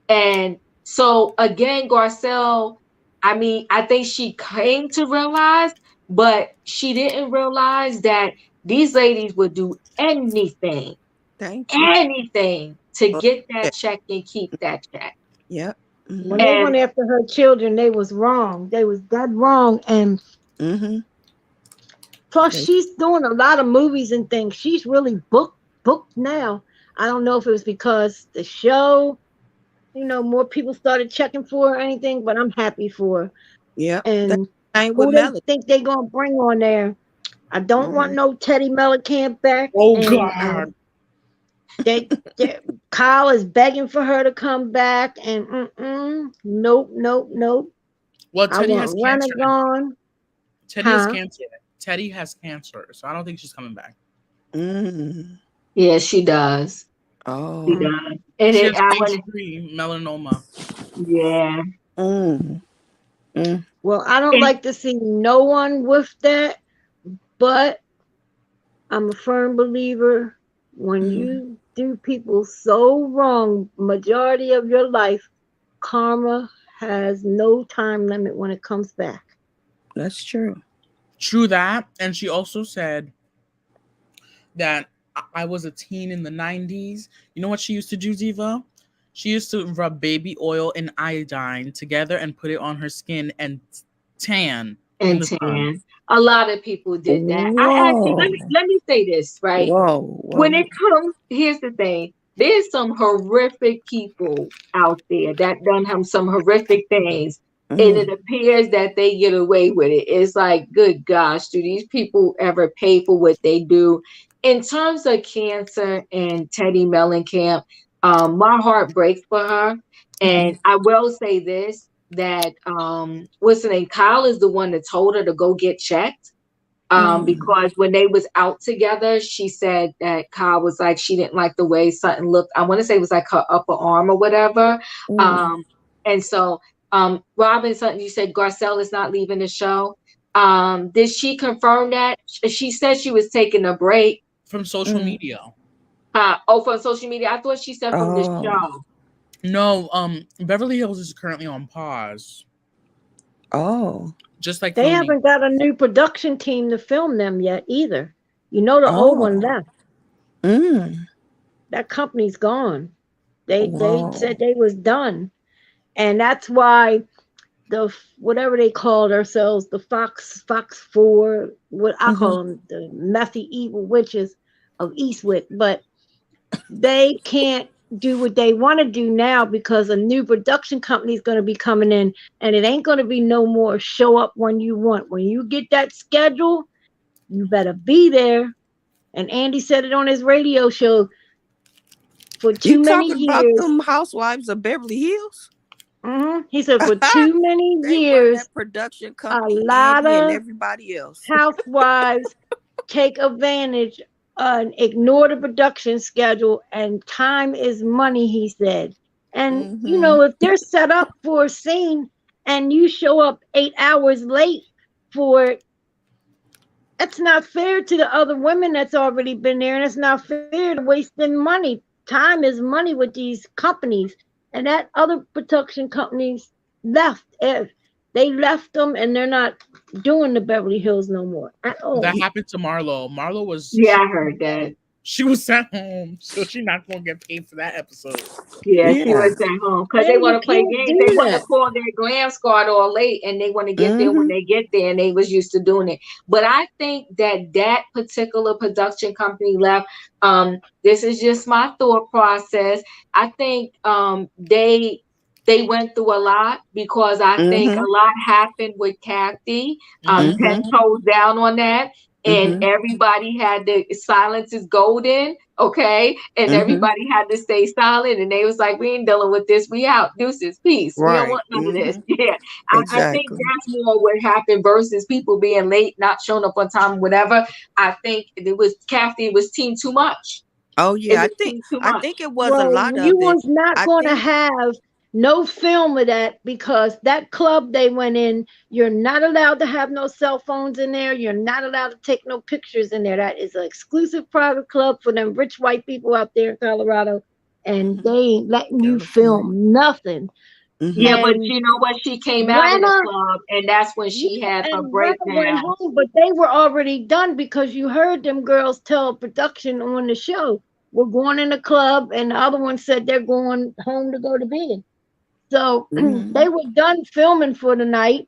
And so again, Garcelle, I mean, I think she came to realize, but she didn't realize that these ladies would do Thank you. anything to Oh, get yeah. that check and keep that check. Yep. when Mm-hmm. they And went after her children, they was wrong. They was that wrong. And Mm-hmm. plus, They, she's doing a lot of movies and things. She's really booked now. I don't know if it was because the show more people started checking for her or anything, but I'm happy for her. Yep. That And ain't with who they Melody. think they gonna bring on there? I don't want Mm-hmm. no Teddy Mellencamp back, Oh and God. they Kyle is begging for her to come back, and nope, nope, nope. Well, I Teddy has want Renner cancer. gone, Teddy has huh? cancer. Teddy has cancer, so I don't think she's coming back. Mm. Yeah, she does. She Oh. does. And She it, has I stage want 3 melanoma. yeah. Mm. Mm. Well, I don't And like to see no one with that, but I'm a firm believer when Mm. you do people so wrong, majority of your life, karma has no time limit when it comes back. That's true. True that. And she also said that I was a teen in the 90s. You know what she used to do, Diva? She used to rub baby oil and iodine together and put it on her skin and tan in and the sun. tan. A lot of people did that. I actually Whoa. let me say this, right? Whoa. When Whoa. it comes, here's the thing. There's some horrific people out there that done some horrific things. And it Mm. appears that they get away with it. It's like, good gosh, do these people ever pay for what they do? In terms of cancer and Teddy Mellencamp, my heart breaks for her. Mm. And I will say this, that what's the name? Kyle is the one that told her to go get checked. Mm. Because when they was out together, she said that Kyle was like, she didn't like the way something looked. I want to say it was like her upper arm or whatever. Mm. Um, and so, Robin, something you said, Garcelle is not leaving the show. Did she confirm that? She said she was taking a break. From social Mm. media. From social media. I thought she said from the Oh. show. No, Beverly Hills is currently on pause. Oh. Just like They filming. haven't got a new production team to film them yet either. The old one Oh. left. Mm. That company's gone. They Whoa. said they was done, and that's why the whatever they called themselves, the Fox Four, what I Mm-hmm. call them, the messy evil witches of Eastwick, but they can't do what they want to do now because a new production company is going to be coming in, and it ain't going to be no more show up when you want. When you get that schedule, you better be there. And Andy said it on his radio show for You too many talking about years. them Housewives of Beverly Hills? He said for too many They run years, that production a company, lot Andy and of everybody else. housewives take advantage and ignore the production schedule, and time is money, he said. And Mm-hmm. if they're set up for a scene and you show up 8 hours late for it, that's not fair to the other women that's already been there, and it's not fair to wasting money. Time is money with these companies, and that other production companies left. They left them, and they're not doing the Beverly Hills no more at That all. happened to Marlo. Marlo was Yeah, I heard that. she was sent home, so she's not gonna get paid for that episode. Yeah, she Yeah. was at home because Yeah, they want you to play can't games. They do want to that. call their glam squad all late, and they want to get there when Mm-hmm. they get there, and they was used to doing it. But I think that particular production company left. This is just my thought process. I think they went through a lot because I think Mm-hmm. a lot happened with Kathy. Mm-hmm. 10 toes down on that. And Mm-hmm. everybody had to silence is golden, okay? And Mm-hmm. everybody had to stay silent. And they was like, we ain't dealing with this. We out. Deuces, peace. We don't Right. want none of this. Mm-hmm. Yeah. I think Exactly. that's more what happened versus people being late, not showing up on time, whatever. I think it was Kathy, it was team too much. Oh It yeah, was team too I much. think it was a Well, lot you of it. was not I going to think have no film of that because that club they went in, you're not allowed to have no cell phones in there. You're not allowed to take no pictures in there. That is an exclusive private club for them rich white people out there in Colorado, and they mm-hmm. ain't letting you California. film nothing. Mm-hmm. Yeah, but And you know what? She came out of the Renner, club, and that's when she yeah, had her and Renner went breakdown. home, but they were already done because you heard them girls tell production on the show, we're going in the club, and the other one said they're going home to go to bed. So Mm-hmm. they were done filming for the night,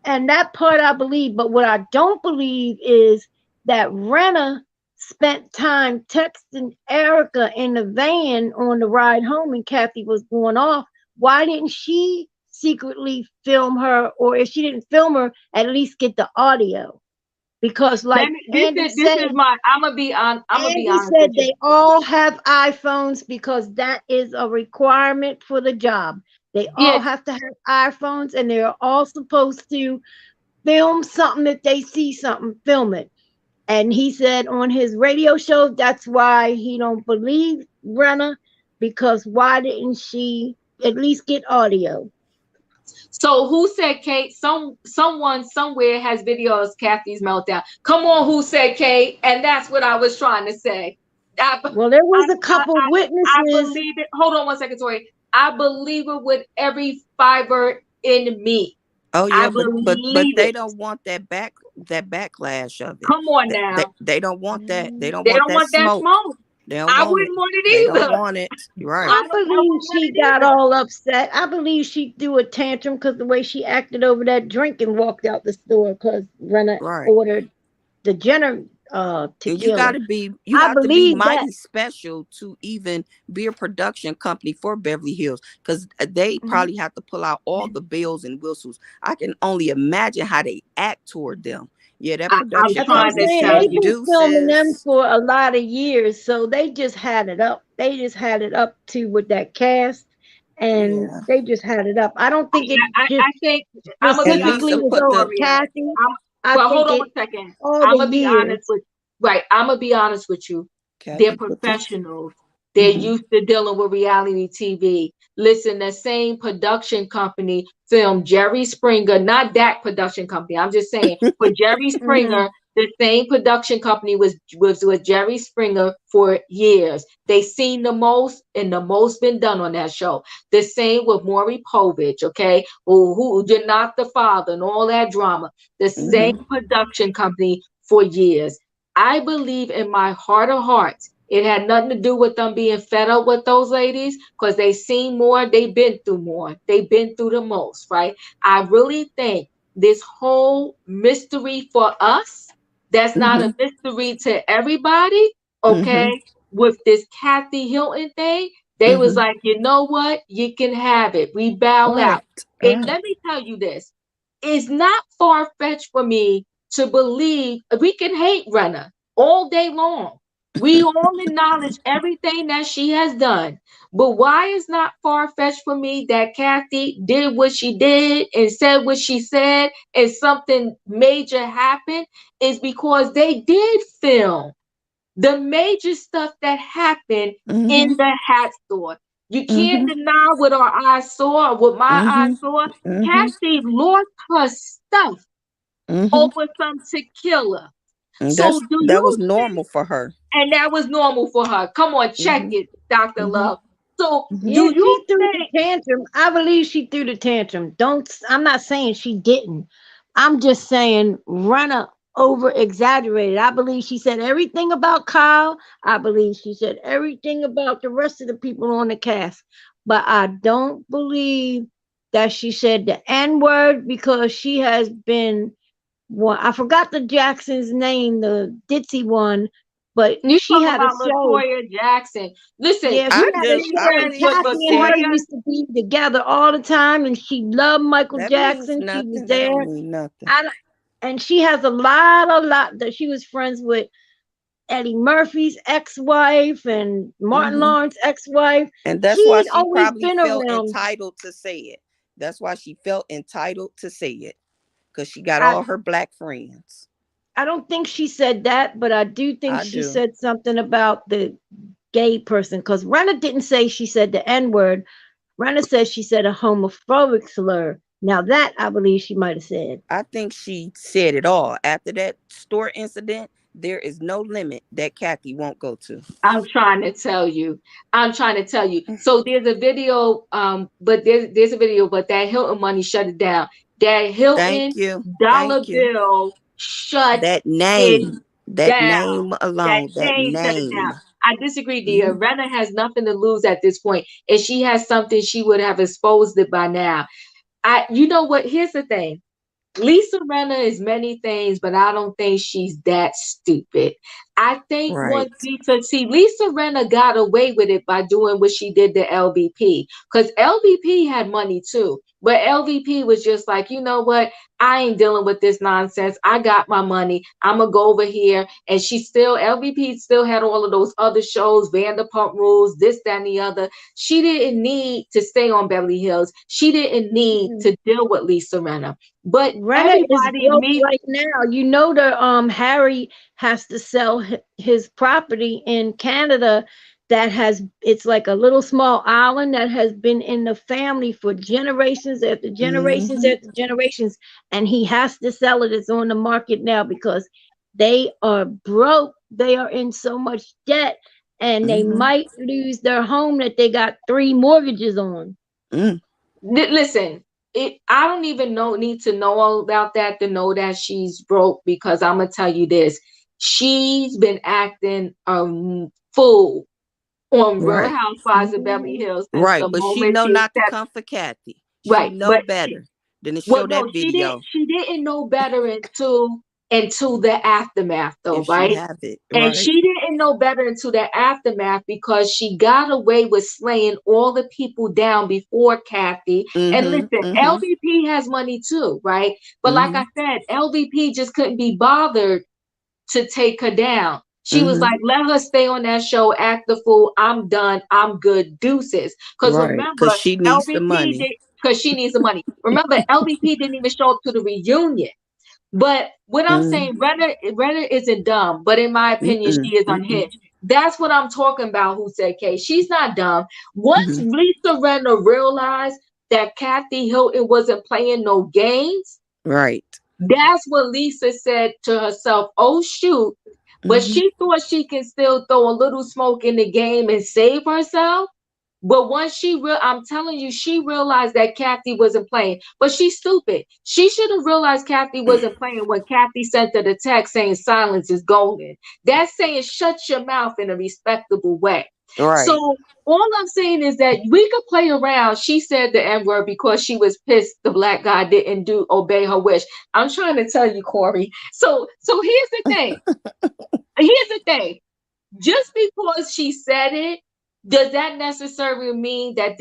and that part I believe. But what I don't believe is that Renner spent time texting Erica in the van on the ride home and Kathy was going off, why didn't she secretly film her? Or if she didn't film her, at least get the audio? Because like this is my, I'm gonna be Andy honest said with you. they all have iPhones because that is a requirement for the job. They all Yeah, have to have iPhones and they're all supposed to film something. If they see something, film it. And he said on his radio show that's why he don't believe Brenna, because why didn't she at least get audio? so who said Kate? Someone somewhere has videos Kathy's meltdown. Come on, who said Kate? And that's what I was trying to say. I, Well, there I, was a couple I witnesses. believe it. Hold on one second, Tori. I believe it with every fiber in me. Oh I yeah, but believe they it. don't want that backlash of it. Come on now. They don't want that. They don't They want don't that want that smoke. smoke. They don't I want it. wouldn't want They it don't either. want it. You're right. I I believe wouldn't want she it got either. all upset. I believe she threw a tantrum because the way she acted over that drink and walked out the store because Brenna Right. ordered the Jenner And tequila. you I have to be believe that. mighty special to even be a production company for Beverly Hills, because they probably have to pull out all the bells and whistles. I can only imagine how they act toward them. Yeah, that I'm production That's what I'm trying to company saying. tell said They've you. been filming them deuces. for a lot of years, so they just had it up. They just had it up to with that cast, and Yeah. they just had it up. I don't think it just I think I'm gonna And be honest specifically Lisa with was you, put over the Maria. Kathy. I'm I well. think Hold on it one second. all I'm the gonna be years. honest with right. I'm gonna be honest with you. They're Kathy put the professionals. They're mhm. used to dealing with reality TV. Listen, the same production company filmed Jerry Springer, not that production company. I'm just saying, for Jerry Hmm. Springer, the same production company was with Jerry Springer for years. They seen the most, and the most been done on that show. The same with Maury Povich, okay, who did not the father and all that drama. The same Mhm. production company for years. I believe in my heart of hearts it had nothing to do with them being fed up with those ladies because they seen more, they've been through more, they've been through the most, right? I really think this whole mystery for us, that's not a Mhm. mystery to everybody, okay? Mhm. With this Kathy Hilton thing, they was Mhm. like, you know what? You can have it. We bow out. Right. And Right. let me tell you this, it's not far fetched for me to believe we can hate Renner all day long. We all acknowledge everything that she has done. But why is not far fetched for me that Kathy did what she did and said what she said and something major happened is because they did film the major stuff that happened in Mhm. the hat store. You can't Mhm. deny what our eyes saw, what my eyes Mhm. saw. Mhm. Kathy lost her stuff Mhm. over some tequila. And So do that was you normal think, for her. and that was normal for her? Come on, check Mhm. it, Dr. Mhm. Love. So Mhm. Yeah, do you she threw the think, tantrum. I believe she threw the tantrum. Don't. I'm not saying she didn't. I'm just saying Renner over exaggerated. I believe she said everything about Kyle. I believe she said everything about the rest of the people on the cast. But I don't believe that she said the N word because she has been one. I forgot the Jackson's name, the ditzy one, but you she talking had a about show. Latoya Jackson? Listen, Yeah, she I had a just being I show, and friends with believe Kathy she and her said Latoya, used to be together all the time, and she loved Michael that means Jackson. She was nothing. That don't there, mean nothing. and she has a lot that she was friends with Eddie Murphy's ex-wife and Martin Mhm. Lawrence's ex-wife. And that's why She'd she always probably been felt around. entitled to say it. That's why she felt entitled to say it, because she got I all her black friends. I don't think she said that, but I do think I she do. said something about the gay person because Renna didn't say she said the N-word. Renna says she said a homophobic slur. Now that I believe she might have said. I think she said it all. After that store incident, there is no limit that Kathy won't go to. I'm trying to tell you. I'm trying to tell you. So there's a video, but there's a video, but that Hilton money shut it down. That Thank Hilton you. dollar Thank you. bill shut That it name. That down. name That alone. That name shut it name. down. I disagree, dear. Mhm. Rena has nothing to lose at this point. If she has something, she would have exposed it by now. You know what? Here's the thing. Lisa Rinna is many things, but I don't think she's that stupid. I think once Right. Lisa Rinna got away with it by doing what she did to LVP, because LVP had money too. But LVP was just like, you know what? I ain't dealing with this nonsense. I got my money. I'm gonna go over here. And LVP still had all of those other shows, Vanderpump Rules, this, that, and the other. She didn't need to stay on Beverly Hills. She didn't need to deal with Lisa Rinna. But Renner is everybody broke needs. right now. You know the Harry has to sell his property in Canada that has it's like a little small island that has been in the family for generations after generations Mm-hmm. after generations, and he has to sell it. It's on the market now because they are broke. They are in so much debt, and they Mm-hmm. might lose their home that they got 3 mortgages on. Mm. Listen, I don't even need to know all about that to know that she's broke, because I'm gonna tell you this: she's been acting a fool on Real Right. Housewives of Beverly Hills since Right. the But she moment know she not to accepted. come for Kathy. She Right, know but better than to well, show no, that video she didn't know better until the aftermath, though, if she right? have it. And Right. she didn't know better until the aftermath, because she got away with slaying all the people down before Kathy. And Mm-hmm. listen, Mm-hmm. LVP has money too, right? But like Mm-hmm. I said, LVP just couldn't be bothered to take her down. She was Mm-hmm. like, let her stay on that show, act the fool. I'm done. I'm good. Deuces. Because Right. Because remember, she needs the LVP money. did, because she needs the money. Remember, LVP didn't even show up to the reunion. But what I'm Mm-hmm. saying, Renner isn't dumb, but in my opinion, Mm-mm. she is Mm-mm. unhinged. That's what I'm talking about. Who said K? She's not dumb. Once Mm-hmm. Lisa Renner realized that Kathy Hilton wasn't playing no games, Right. that's what Lisa said to herself. Oh shoot! But Mm-hmm. she thought she can still throw a little smoke in the game and save herself. But once I'm telling you, she realized that Kathy wasn't playing. But she's stupid. She should have realized Kathy wasn't playing when Kathy sent her the text saying silence is golden. That's saying shut your mouth in a respectable way. Right. So all I'm saying is that we could play around. She said the N word because she was pissed the black guy didn't obey her wish. I'm trying to tell you, Corey. So here's the thing. Here's the thing. Just because she said it, does that necessarily mean that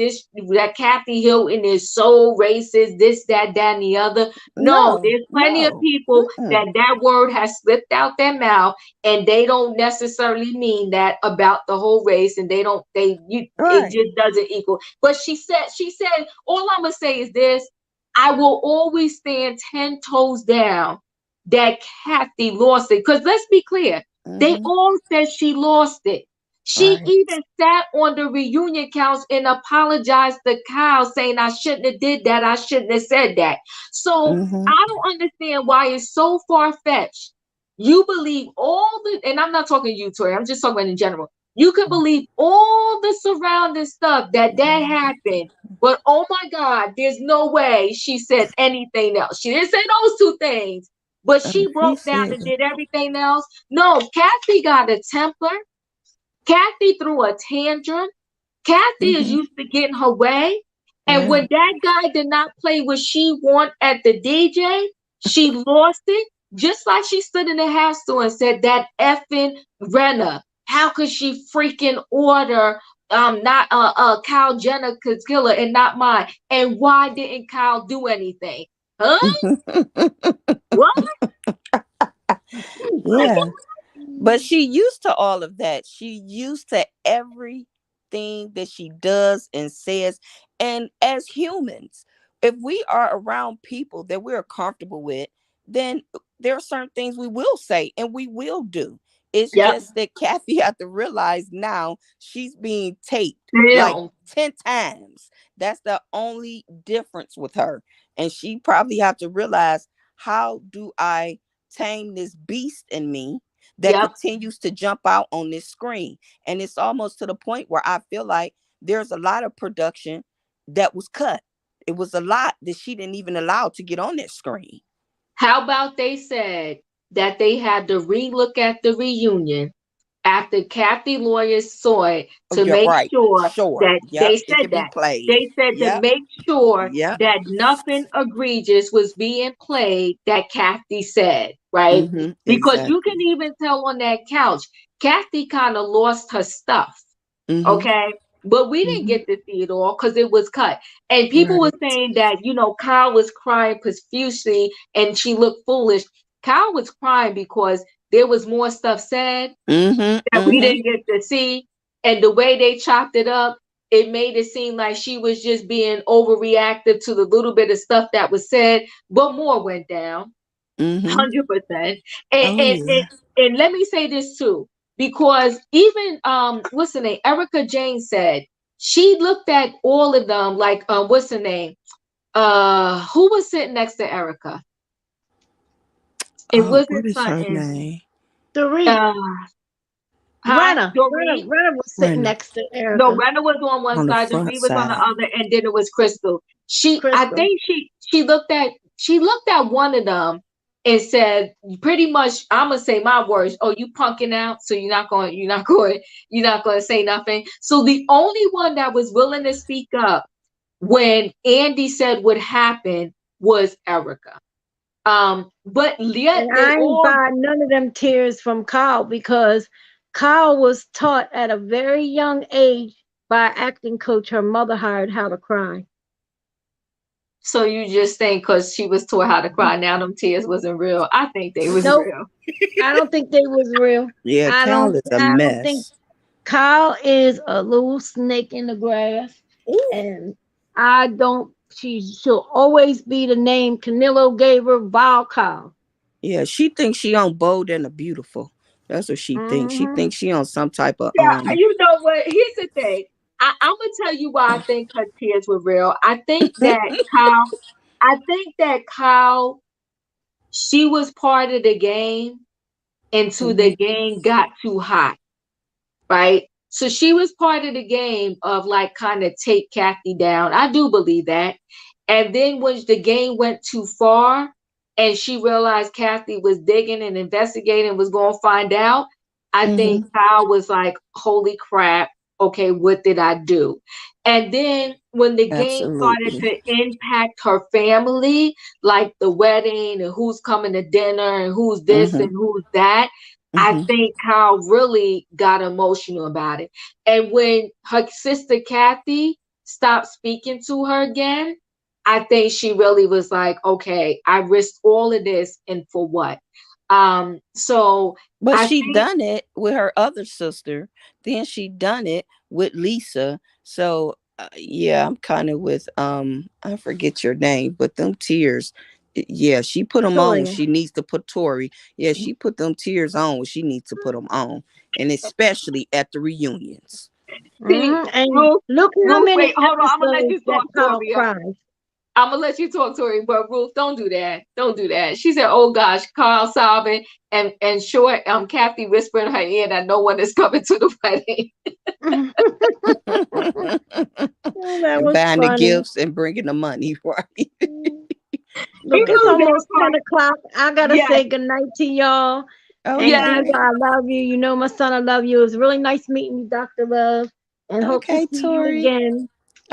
Kathy Hilton is so racist, this, that, and the other? No, No. there's plenty of No. people Mm-mm. that word has slipped out their mouth, and they don't necessarily mean that about the whole race, and it Right. just doesn't equal. But she said, all I'm gonna say is this: I will always stand 10 toes down that Kathy lost it. Because let's be clear, they Mm-hmm. all said she lost it. She Right. even sat on the reunion couch and apologized to Kyle, saying, I shouldn't have did that. I shouldn't have said that. So Mm-hmm. I don't understand why it's so far-fetched. You believe and I'm not talking to you, Tori, I'm just talking about in general. You can believe all the surrounding stuff that happened, but oh my God, there's no way she said anything else. She didn't say those two things, but she She broke down said. and did everything else. No, Kathy got a temper. Kathy threw a tantrum. Kathy is Mm-hmm. used to getting her way. And Yeah. when that guy did not play what she want at the DJ, she lost it. Just like she stood in the house store and said, that effing Renner, how could she freaking order not Kyle Jenner could kill her and not mine? And why didn't Kyle do anything? Huh? What? Yeah. But she used to all of that. She used to everything that she does and says. And as humans, if we are around people that we're comfortable with, then there are certain things we will say and we will do. It's Yep. just that Kathy had to realize now she's being taped like Damn. 10 times. That's the only difference with her. And she probably have to realize, how do I tame this beast in me that Yep. continues to jump out on this screen? And it's almost to the point where I feel like there's a lot of production that was cut. It was a lot that she didn't even allow to get on that screen. How about they said that they had to relook at the reunion after Kathy lawyers saw it Oh, to you're make right. sure Sure. that Yep. they It said can be that. played. They said to Yep. make sure Yep. that nothing egregious was being played that Kathy said, right? Mm-hmm. Because you Exactly. can even tell on that couch, Kathy kind of lost her stuff, Mm-hmm. okay? But we didn't Mm-hmm. get to see it all because it was cut. And people were Right. saying that, Kyle was crying profusely and she looked foolish. Kyle was crying because there was more stuff said Mm-hmm. that we Mm-hmm. didn't get to see. And the way they chopped it up, it made it seem like she was just being overreactive to the little bit of stuff that was said, but more went down, Mm-hmm. 100%. And Oh and and, yeah. and let me say this too, because even what's her name, Erica Jane said she looked at all of them like what's her name, who was sitting next to Erica? It Oh, wasn't what is her something. name? Dorit, Uh, huh? Renner, Renner, Dorit? Renner was sitting Renner next to No, Erica. Brenda was on one on the side, front Dorit was on the side. other, and then it was Crystal. I Crystal. think she looked at one of them and said, pretty much, I'm gonna say my words. Oh, you punking out, so you're not going to say nothing. So the only one that was willing to speak up when Andy said what happened was Erica. But yet And they I ain't all. buying none of them tears from Kyle because Kyle was taught at a very young age by an acting coach her mother hired how to cry. So you just think because she was taught how to cry, now them tears wasn't real? I think they was Nope, real. I don't think they was real. Yeah, I Cal don't is a I don't think mess. Kyle is a little snake in the grass, Ooh. and I don't. She'll always be the name Canelo gave her, Vile Kyle. Yeah, she thinks she on Bold and the Beautiful. That's what she thinks. She Hmm. thinks she on some type of Yeah, you know what? Here's the thing. I'm gonna tell you why I think her tears were real. Kyle. I think that Kyle. She was part of the game until Mhm. the game got too hot, right? So she was part of the game of like kind of take Kathy down. I do believe that. And then when the game went too far and she realized Kathy was digging and investigating, was going to find out, I think Mhm. Kyle was like, holy crap, okay, what did I do? And then when the game started Absolutely. to impact her family, like the wedding and who's coming to dinner and who's this and Mhm. who's that, I Mhm. think Kyle really got emotional about it. And when her sister Kathy stopped speaking to her again, I think she really was like, okay, I risked all of this and for what? So But I she think done it with her other sister. Then she done it with Lisa. So yeah, I'm kind of with I forget your name, but them tears. Yeah, she put them on when Toya. she needs to put Tori. Yeah, she put them tears on when she needs to put them on, and especially at the reunions. see And Ruth, look how Ruth, many wait, hold on, I'm gonna let episodes you that talk, Kyle Tori. cries. I'm gonna let you talk, Tori, but Ruth, don't do that. Don't do that. She said, "Oh gosh, Carl sobbing and short, Kathy whispering in her ear that no one is coming to the wedding." Oh, that And was buying the funny. gifts and bringing the money, right? He Look, it's knew Right. that almost 10 part. o'clock. I gotta Yes, say goodnight to y'all. And yes, Diva, Okay. I love you. You know my son, I love you. It was really nice meeting you, Dr. Love. And hope to Okay, see you Tori. again.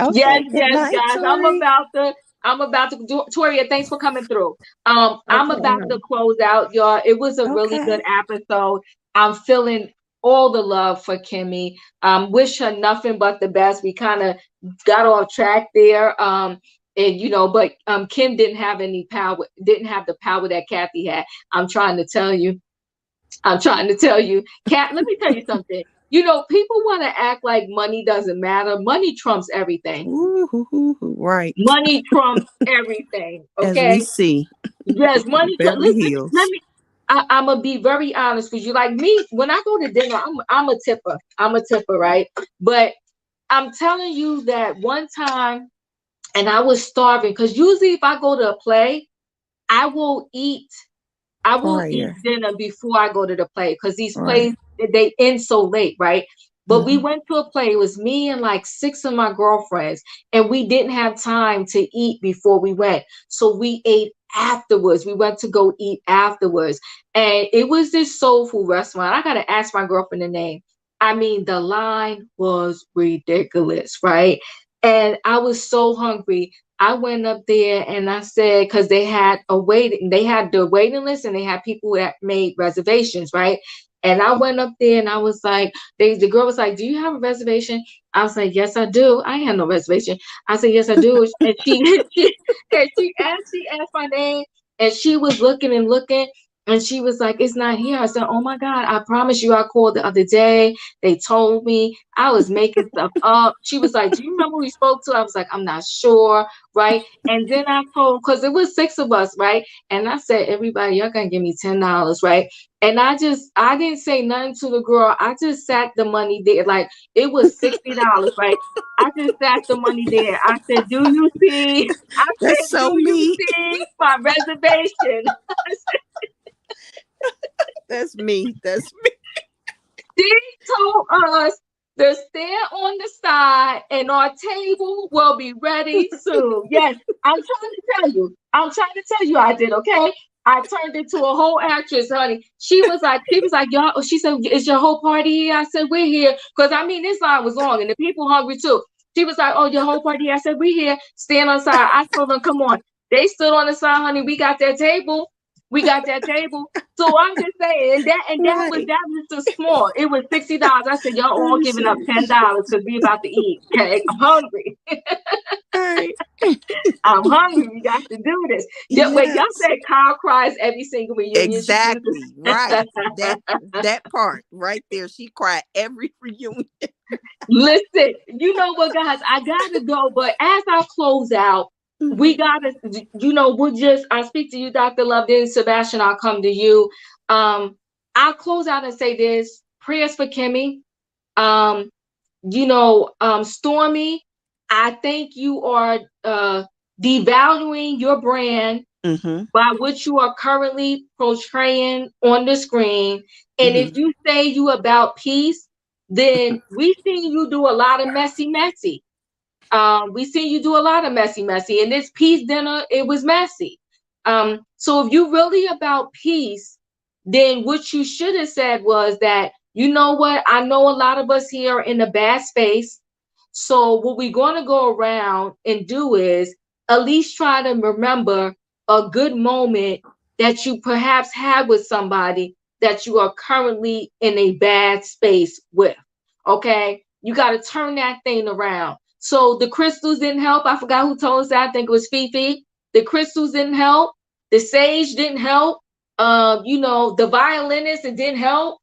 yes, Okay. Good yes, night, guys. Tori. I'm about to do. Toria, thanks for coming through. I'm Okay, about to honey. close out, y'all. It was a really good Okay. episode. I'm feeling all the love for Kimmy. Wish her nothing but the best. We kind of got off track there. And but Kim didn't have any power, didn't have the power that Kathy had. I'm trying to tell you. I'm trying to tell you, Kat, let me tell you something. People want to act like money doesn't matter. Money trumps everything. Ooh, hoo, hoo, hoo. Right. Money trumps everything. As we Okay. see Yes, money. Beverly Let Hills. me. I'm gonna be very honest with you. Like me, when I go to dinner, I'm a tipper. I'm a tipper, right? But I'm telling you that one time, and I was starving because usually if I go to a play, I will eat I will eat Prior. dinner before I go to the play because these Right. plays they end so late, right? But we Hmm. went to a play. It was me and like six of my girlfriends, and we didn't have time to eat before we went. So we ate afterwards. We went to go eat afterwards. And it was this soul food restaurant. I got to ask my girlfriend the name. I mean, the line was ridiculous, right? And I was so hungry. I went up there and I said, because they had the waiting list and they had people that made reservations, right? And I went up there and I was like, the girl was like, "Do you have a reservation?" I was like, "Yes, I do." I had no reservation. I said, "Yes, I do." And she asked my name and she was looking and looking. And she was like, "It's not here." I said, "Oh my God, I promise you, I called the other day. They told me I was making stuff up." She was like, "Do you remember who we spoke to?" I was like, "I'm not sure." Right. And then I told, because it was 6 of us, right? And I said, "Everybody, y'all gonna give me $10, right?" And I didn't say nothing to the girl. I just sat the money there. Like it was $60, right? I just sat the money there. I said, "Do you see?" I That's said, "Do so you me. see my reservation?" That's me. That's me. They told us to stand on the side and our table will be ready soon. Yes, I'm trying to tell you. I did, okay? I turned into a whole actress, honey. She was like, "Y'all," she said, "Is your whole party here?" I said, "We're here." Because I mean, this line was long and the people hungry too. She was like, "Oh, your whole party here?" I said, "We here." Stand on the side. I told them, "Come on." They stood on the side, honey. We got that table. We got that table. So I'm just saying, Right. that was just small. It was $60. I said, "Y'all all giving up $10 because we about to eat. Okay, I'm hungry. Right. I'm hungry. We got to do this." Wait, y'all Yes. said Kyle cries every single reunion she Exactly. uses. Right. That part right there. She cried every reunion. Listen, you know what, guys? I gotta go, but as I close out, we Mhm. gotta, I speak to you, Dr. Love, then Sebastian, I'll come to you. I'll close out and say this: prayers for Kimmy. Um, Stormy, I think you are devaluing your brand Mhm. by what you are currently portraying on the screen. And if Mhm. you say you about peace, then we see you do a lot of messy. We see you do a lot of messy. And this peace dinner, it was messy. So if you really about peace, then what you should have said was that, "You know what? I know a lot of us here are in a bad space. So what we're going to go around and do is at least try to remember a good moment that you perhaps had with somebody that you are currently in a bad space with." Okay? You got to turn that thing around. So the crystals didn't help. I forgot who told us that. I think it was Fifi. The crystals didn't help. The sage didn't help. The violinist, it didn't help.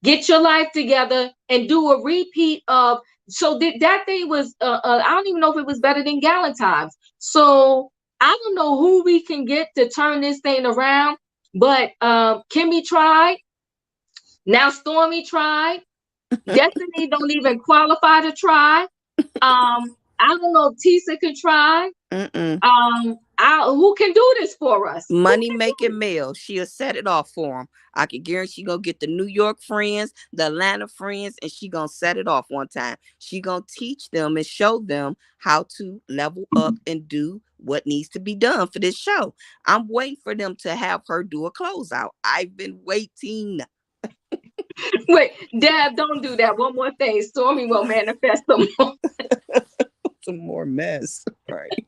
Get your life together and do a repeat of. So that thing was. I don't even know if it was better than Galentine's. So I don't know who we can get to turn this thing around. But Kimmy tried. Now Stormy tried. Destiny don't even qualify to try. I don't know if Tisa can try. Mm-mm. Who can do this for us? Money making mail. She'll set it off for him. I can guarantee she gonna get the New York friends, the Atlanta friends, and she gonna set it off one time. She gonna teach them and show them how to level up and do what needs to be done for this show. I'm waiting for them to have her do a closeout. I've been waiting. Wait, Dad, don't do that. One more thing. Stormy will manifest some more. Some more mess. Right.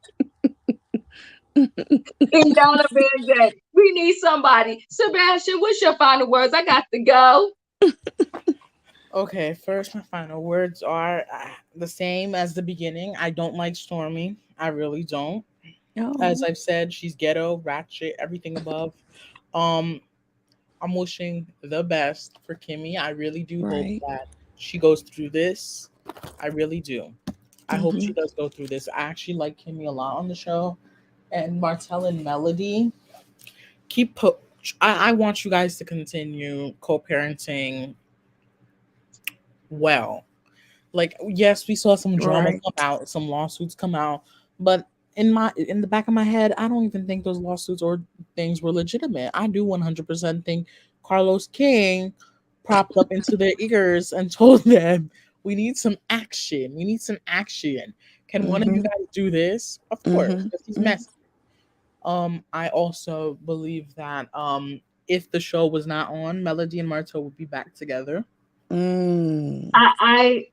In down a bed. We need somebody. Sebastian, what's your final words? I got to go. Okay, first, my final words are the same as the beginning. I don't like Stormy. I really don't. As Oh, I've said, she's ghetto, ratchet, everything above. Um, I'm wishing the best for Kimmy. I really do hope right. that she goes through this. I really do. I hope Mm-hmm. she does go through this. I actually like Kimmy a lot on the show. And Martell and Melody, keep put. I want you guys to continue co-parenting well. Like, yes, we saw some drama Right. come out, some lawsuits come out, but in the back of my head, I don't even think those lawsuits or things were legitimate. I do 100% think Carlos King propped up into their ears and told them, "We need some action. We need some action. Can one of you Mm-hmm. guys do this?" Of course, Mm-hmm. because he's Mm-hmm. messy. I also believe that if the show was not on, Melody and Martell would be back together. Mm, I I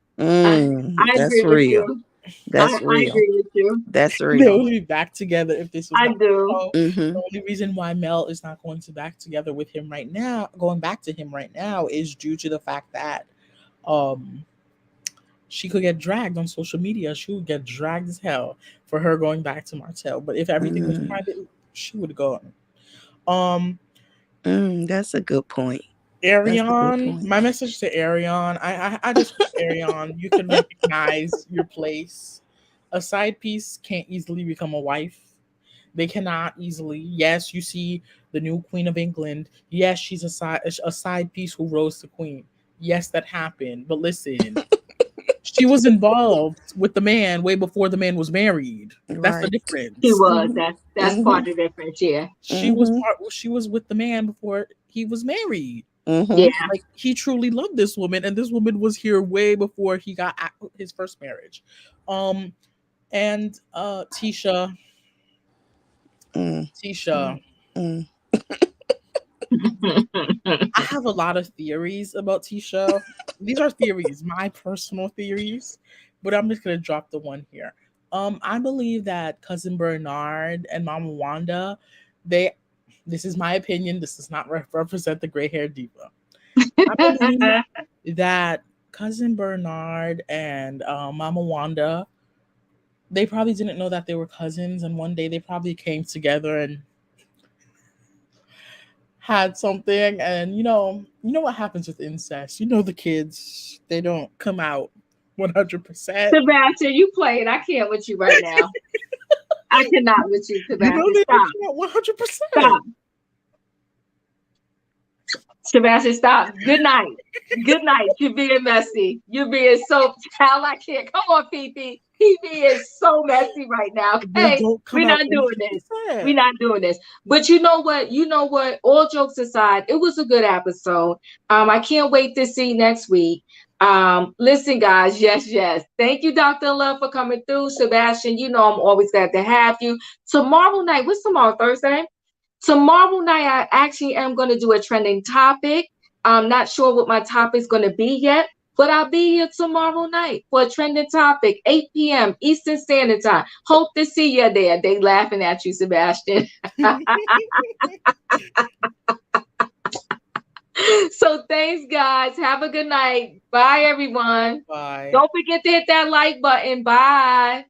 I that's agree with real. you. That's I real. agree with you. That's They real. would be back together if this was I not. do. So Mm-hmm. the only reason why Mel is not going to back together with him right now, going back to him right now, is due to the fact that um she could get dragged on social media. She would get dragged as hell for her going back to Martell. But if everything was Mm, private, she would go. Um, that's a good point. That's a good Arion, point. my message to Arion, I just hope Arion, you can recognize your place. A side piece can't easily become a wife. They cannot easily. Yes, you see the new Queen of England. Yes, she's a side piece who rose to queen. Yes, that happened. But listen, she was involved with the man way before the man was married. That's the Right. He difference. was. Mm-hmm. That's Mm-hmm. part of the difference. Yeah. She was Mm-hmm. part. She was with the man before he was married. Yeah. Mm-hmm. Like he truly loved this woman, and this woman was here way before he got his first marriage. Um, and Mm, Tisha, mm. I have a lot of theories about Tisha. These are theories, my personal theories, but I'm just gonna drop the one here. I believe that cousin Bernard and Mama Wanda, they. This is my opinion. This does not represent the gray hair diva. I believe that cousin Bernard and Mama Wanda, they probably didn't know that they were cousins, and one day they probably came together and had something. And you know what happens with incest. You know the kids, they don't come out 100%. Sebastian, you playing. I can't with you right now. I cannot with you, You know Sebastian. they don't Stop. come out 100%. Stop. Sebastian, stop. Good night. Good night. You're being messy. You're being so hell I can't. Come on, Fifi. Fifi is so messy right now. They Okay. don't We're come out not doing this. 100%. We're not doing this. But you know what? You know what? All jokes aside, it was a good episode. I can't wait to see next week. Listen, guys, yes, yes. Thank you, Dr. Love, for coming through. Sebastian, you know I'm always glad to have you. Tomorrow night, what's tomorrow? Thursday? Tomorrow night, I actually am going to do a trending topic. I'm not sure what my topic is going to be yet, but I'll be here tomorrow night for a trending topic, 8 p.m. Eastern Standard Time. Hope to see you there. They laughing at you, Sebastian. So thanks, guys. Have a good night. Bye, everyone. Bye. Don't forget to hit that like button. Bye.